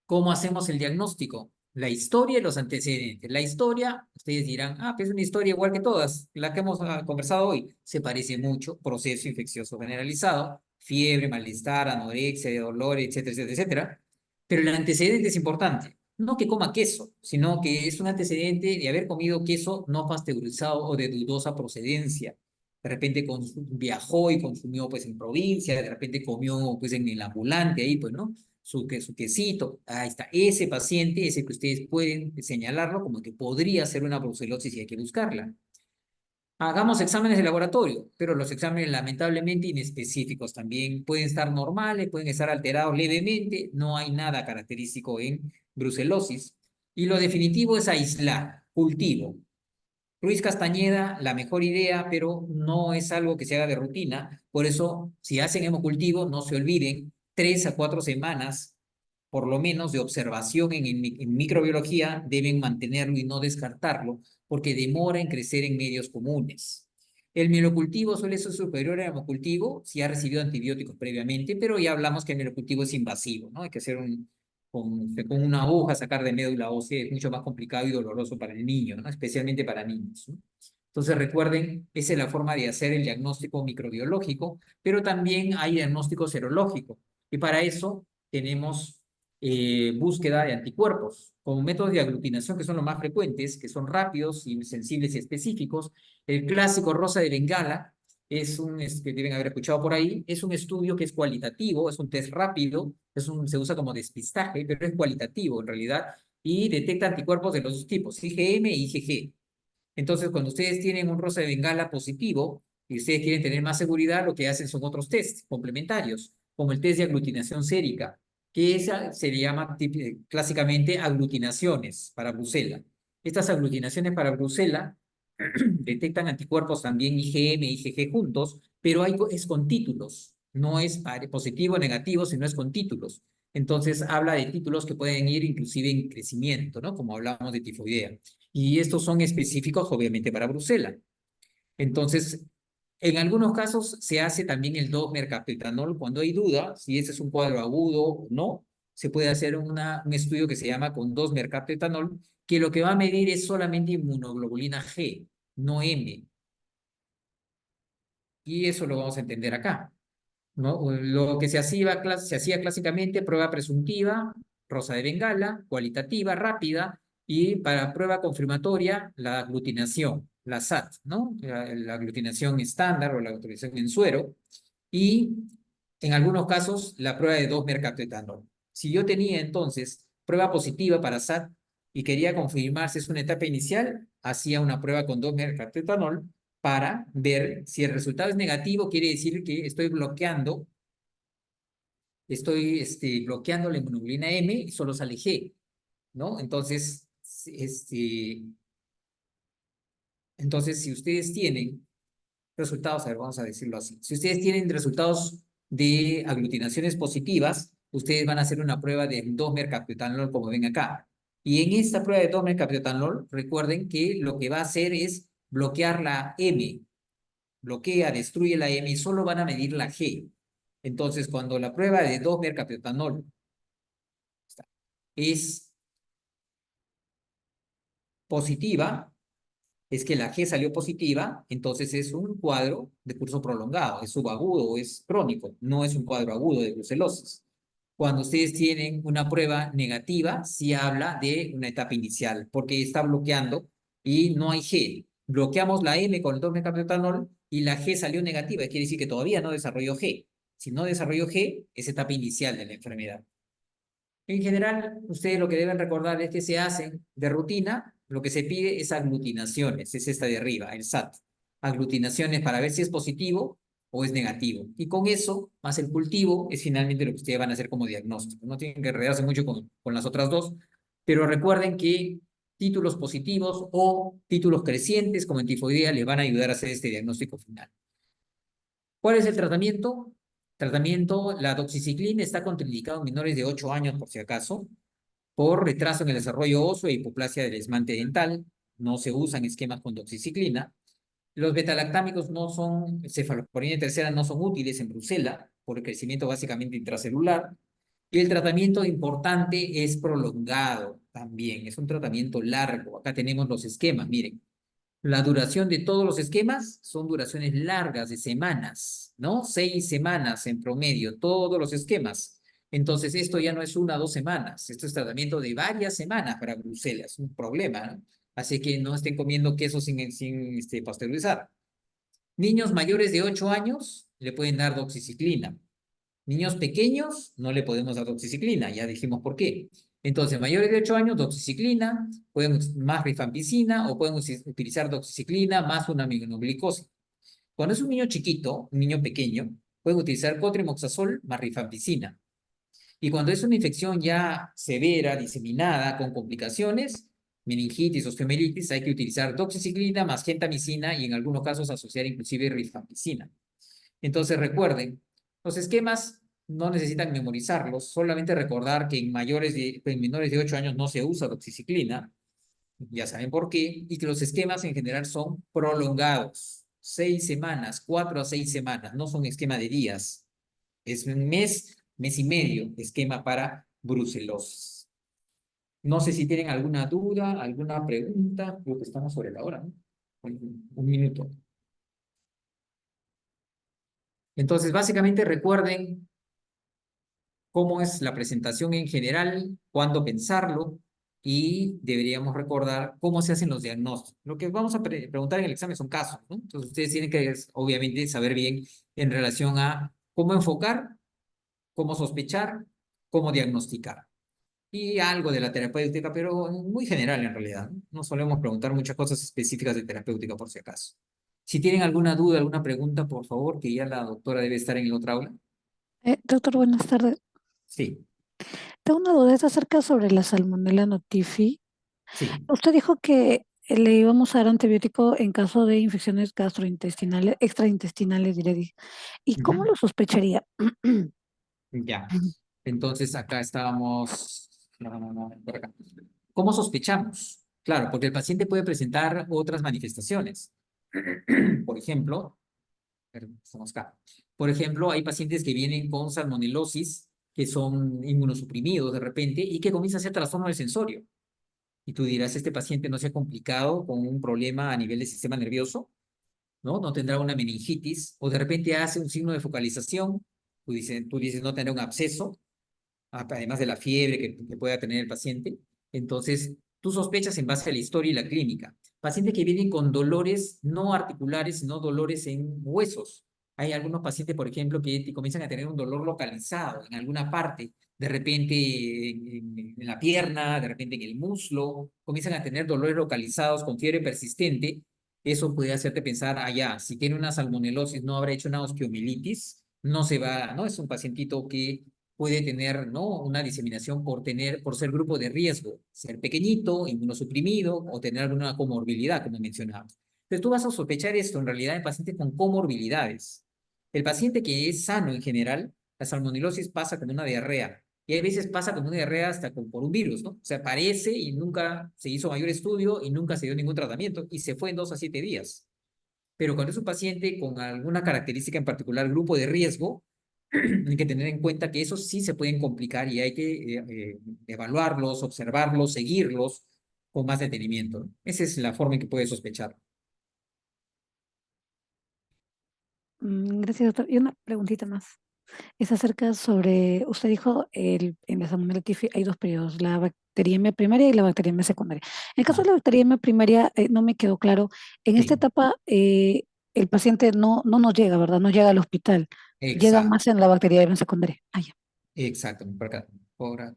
¿Cómo hacemos el diagnóstico? La historia y los antecedentes. La historia, ustedes dirán, pues es una historia igual que todas, la que hemos conversado hoy. Se parece mucho, proceso infeccioso generalizado, fiebre, malestar, anorexia, dolor, etcétera, etcétera, etcétera. Pero el antecedente es importante. No que coma queso, sino que es un antecedente de haber comido queso no pasteurizado o de dudosa procedencia. De repente viajó y consumió pues en provincia, de repente comió pues en el ambulante ahí, pues, ¿no? Su quesito, ahí está, ese paciente, ese que ustedes pueden señalarlo como que podría ser una brucelosis y hay que buscarla. Hagamos exámenes de laboratorio, pero los exámenes lamentablemente inespecíficos también pueden estar normales, pueden estar alterados levemente, no hay nada característico en brucelosis. Y lo definitivo es aislar, cultivo. Ruiz Castañeda, la mejor idea, pero no es algo que se haga de rutina. Por eso, si hacen hemocultivo, no se olviden, 3 a 4 semanas, por lo menos, de observación en microbiología, deben mantenerlo y no descartarlo, porque demora en crecer en medios comunes. El mielocultivo suele ser superior al hemocultivo si ha recibido antibióticos previamente, pero ya hablamos que el mielocultivo es invasivo, ¿no? Hay que hacer con una aguja, sacar de médula ósea, es mucho más complicado y doloroso para el niño, ¿no? Especialmente para niños, ¿no? Entonces recuerden, esa es la forma de hacer el diagnóstico microbiológico, pero también hay diagnóstico serológico. Y para eso tenemos búsqueda de anticuerpos con métodos de aglutinación que son los más frecuentes, que son rápidos y sensibles y específicos. El clásico rosa de Bengala que deben haber escuchado por ahí, es un estudio que es cualitativo, es un test rápido, se usa como despistaje, pero es cualitativo en realidad y detecta anticuerpos de los dos tipos, IgM e IgG. Entonces, cuando ustedes tienen un rosa de Bengala positivo y ustedes quieren tener más seguridad, lo que hacen son otros tests complementarios, como el test de aglutinación sérica, que esa se le llama clásicamente aglutinaciones para Brucela. Estas aglutinaciones para Brucela detectan anticuerpos también IgM e IgG juntos, pero es con títulos, no es positivo o negativo, sino es con títulos. Entonces habla de títulos que pueden ir inclusive en crecimiento, ¿no? Como hablamos de tifoidea. Y estos son específicos, obviamente, para Bruselas. Entonces, En algunos casos se hace también el 2-mercaptoetanol. Cuando hay duda si ese es un cuadro agudo o no, se puede hacer un estudio que se llama con 2-mercaptoetanol, que lo que va a medir es solamente inmunoglobulina G, no M. Y eso lo vamos a entender acá, ¿no? Lo que se hacía clásicamente, prueba presuntiva, rosa de Bengala, cualitativa, rápida, y para prueba confirmatoria, la aglutinación, la SAT, ¿no? La aglutinación estándar o la aglutinación en suero, y en algunos casos la prueba de 2-mercaptoetanol. Si yo tenía entonces prueba positiva para SAT y quería confirmar si es una etapa inicial, hacía una prueba con 2-mercaptoetanol para ver si el resultado es negativo, quiere decir que estoy bloqueando la inmunoglobulina M y solo sale G, ¿no? Entonces, si ustedes tienen resultados, a ver, vamos a decirlo así, si ustedes tienen resultados de aglutinaciones positivas, ustedes van a hacer una prueba de 2-mercaptoetanol, como ven acá. Y en esta prueba de 2-mercaptoetanol, recuerden que lo que va a hacer es bloquear la M, bloquea, destruye la M y solo van a medir la G. Entonces, cuando la prueba de 2-mercaptoetanol es positiva, es que la G salió positiva, entonces es un cuadro de curso prolongado, es subagudo o es crónico, no es un cuadro agudo de brucelosis. Cuando ustedes tienen una prueba negativa, sí habla de una etapa inicial, porque está bloqueando y no hay G. Bloqueamos la M con el 2-mercaptoetanol y la G salió negativa, quiere decir que todavía no desarrolló G. Si no desarrolló G, es etapa inicial de la enfermedad. En general, ustedes lo que deben recordar es que se hacen de rutina, lo que se pide es aglutinaciones, es esta de arriba, el SAT. Aglutinaciones para ver si es positivo o es negativo. Y con eso, más el cultivo, es finalmente lo que ustedes van a hacer como diagnóstico. No tienen que enredarse mucho con las otras dos, pero recuerden que títulos positivos o títulos crecientes como en tifoidea les van a ayudar a hacer este diagnóstico final. ¿Cuál es el tratamiento? La doxiciclina está contraindicado en menores de 8 años, por si acaso, por retraso en el desarrollo óseo e hipoplasia del esmalte dental. No se usan esquemas con doxiciclina. Los betalactámicos no son, cefalosporina tercera no son útiles en brucela por el crecimiento básicamente intracelular. Y el tratamiento importante es prolongado también, es un tratamiento largo. Acá tenemos los esquemas, miren. La duración de todos los esquemas son duraciones largas de semanas, ¿no? 6 semanas en promedio, todos los esquemas. Entonces, esto ya no es 1 o 2 semanas, esto es tratamiento de varias semanas para Bruselas, un problema, ¿no? Así que no estén comiendo queso sin pasteurizar. Niños mayores de 8 años le pueden dar doxiciclina. Niños pequeños no le podemos dar doxiciclina, ya dijimos por qué. Entonces, mayores de 8 años, doxiciclina, pueden más rifampicina o pueden utilizar doxiciclina más una aminoglucosa. Cuando es un niño chiquito, un niño pequeño, pueden utilizar cotrimoxazol más rifampicina. Y cuando es una infección ya severa, diseminada, con complicaciones, meningitis, osteomielitis, hay que utilizar doxiciclina más gentamicina y en algunos casos asociar inclusive rifampicina. Entonces recuerden, los esquemas no necesitan memorizarlos, solamente recordar que en menores de 8 años no se usa doxiciclina, ya saben por qué, y que los esquemas en general son prolongados, 6 semanas, 4 a 6 semanas, no son esquema de días, es un mes, mes y medio, esquema para brucelosis. No sé si tienen alguna duda, alguna pregunta, creo que estamos sobre la hora, ¿no? Un minuto. Entonces, básicamente recuerden cómo es la presentación en general, cuándo pensarlo y deberíamos recordar cómo se hacen los diagnósticos. Lo que vamos a preguntar en el examen son casos, ¿no? Entonces ustedes tienen que obviamente saber bien en relación a cómo enfocar, cómo sospechar, cómo diagnosticar. Y algo de la terapéutica, pero muy general en realidad. No solemos preguntar muchas cosas específicas de terapéutica por si acaso. Si tienen alguna duda, alguna pregunta, por favor, que ya la doctora debe estar en el otra aula. Doctor, buenas tardes. Sí, Tengo una duda, es acerca sobre la Salmonella notifi. sí. Usted dijo que le íbamos a dar antibiótico en caso de infecciones gastrointestinales, extraintestinales, diré. ¿Y cómo Ujú. lo sospecharía? Ya. Entonces acá estábamos. No, por acá. ¿Cómo sospechamos? Claro, porque el paciente puede presentar otras manifestaciones. Por ejemplo, estamos acá. Por ejemplo, hay pacientes que vienen con salmonelosis, que son inmunosuprimidos de repente y que comienzan a hacer trastorno del sensorio. Y tú dirás, este paciente no se ha complicado con un problema a nivel del sistema nervioso, ¿no? No tendrá una meningitis, o de repente hace un signo de focalización, tú dices no tendrá un absceso, además de la fiebre que pueda tener el paciente. Entonces, tú sospechas en base a la historia y la clínica. Pacientes que vienen con dolores no articulares, sino dolores en huesos. Hay algunos pacientes, por ejemplo, que comienzan a tener un dolor localizado en alguna parte, de repente en la pierna, de repente en el muslo, comienzan a tener dolores localizados con fiebre persistente. Eso puede hacerte pensar, ya, si tiene una salmonelosis, no habrá hecho una osteomielitis, no se va, ¿no? Es un pacientito que puede tener, ¿no? Una diseminación por ser grupo de riesgo, ser pequeñito, inmunosuprimido o tener alguna comorbilidad, como mencionábamos. Entonces tú vas a sospechar esto en realidad en pacientes con comorbilidades. El paciente que es sano en general, la salmonelosis pasa como una diarrea. Y hay veces pasa como una diarrea hasta por un virus, ¿no? O sea, aparece y nunca se hizo mayor estudio y nunca se dio ningún tratamiento y se fue en 2 a 7 días. Pero cuando es un paciente con alguna característica en particular, grupo de riesgo, hay que tener en cuenta que esos sí se pueden complicar y hay que evaluarlos, observarlos, seguirlos con más detenimiento, ¿no? Esa es la forma en que puedes sospechar. Gracias, doctor. Y una preguntita más. Es acerca sobre, usted dijo, en la salmonella tifi hay dos periodos, la bacteriemia primaria y la bacteriemia secundaria. En el caso de Ah, la bacteriemia primaria, no me quedó claro, en esta sí, etapa el paciente no nos llega, ¿verdad? No llega al hospital, llega exacto, más en la bacteriemia secundaria. Ah, ya. exacto. Por acá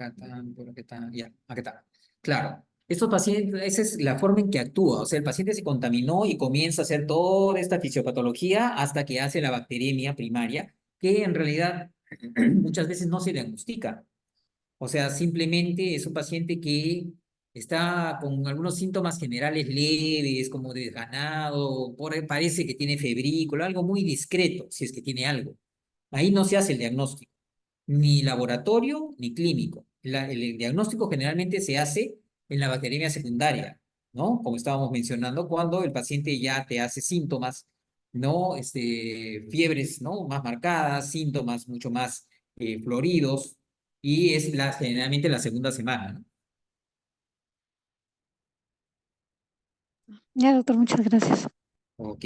está, por acá está, ya, acá está. Claro, estos pacientes, esa es la forma en que actúa. O sea, el paciente se contaminó y comienza a hacer toda esta fisiopatología hasta que hace la bacteriemia primaria, que en realidad muchas veces no se diagnostica. O sea, simplemente es un paciente que está con algunos síntomas generales leves, como desganado, parece que tiene febrícula, algo muy discreto, si es que tiene algo. Ahí no se hace el diagnóstico, ni laboratorio ni clínico. El diagnóstico generalmente se hace en la bacteriemia secundaria, ¿no? Como estábamos mencionando, cuando el paciente ya te hace síntomas, ¿no? Fiebres, ¿no? Más marcadas, síntomas mucho más floridos, y es generalmente la segunda semana, ¿no? Ya, doctor, muchas gracias. Ok.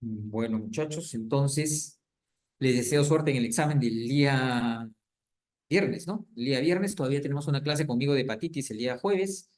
Bueno, muchachos, entonces les deseo suerte en el examen del día viernes, ¿no? El día viernes todavía tenemos una clase conmigo de hepatitis el día jueves.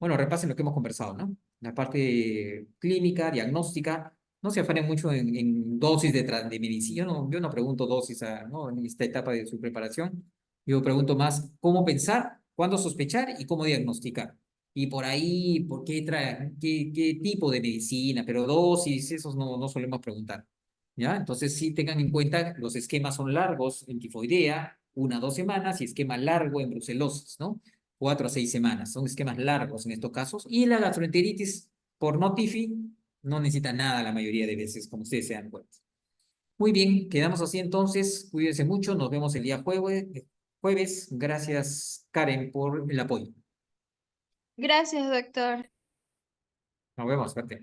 Bueno, repasen lo que hemos conversado, ¿no? La parte clínica, diagnóstica, no se afanen mucho en dosis de medicina. Yo no pregunto dosis ¿no? En esta etapa de su preparación. Yo pregunto más cómo pensar, cuándo sospechar y cómo diagnosticar. Y por ahí, ¿por qué trae, qué tipo de medicina? Pero dosis, esos no solemos preguntar. ¿Ya? Entonces sí tengan en cuenta, los esquemas son largos en tifoidea, 1 a 2 semanas, y esquema largo en brucelosis, ¿no? 4 a 6 semanas. Son esquemas largos en estos casos. Y la gastroenteritis por no tifi no necesita nada la mayoría de veces, como ustedes se dan cuenta. Muy bien, quedamos así entonces. Cuídense mucho. Nos vemos el día jueves. Gracias, Karen, por el apoyo. Gracias, doctor. Nos vemos, suerte.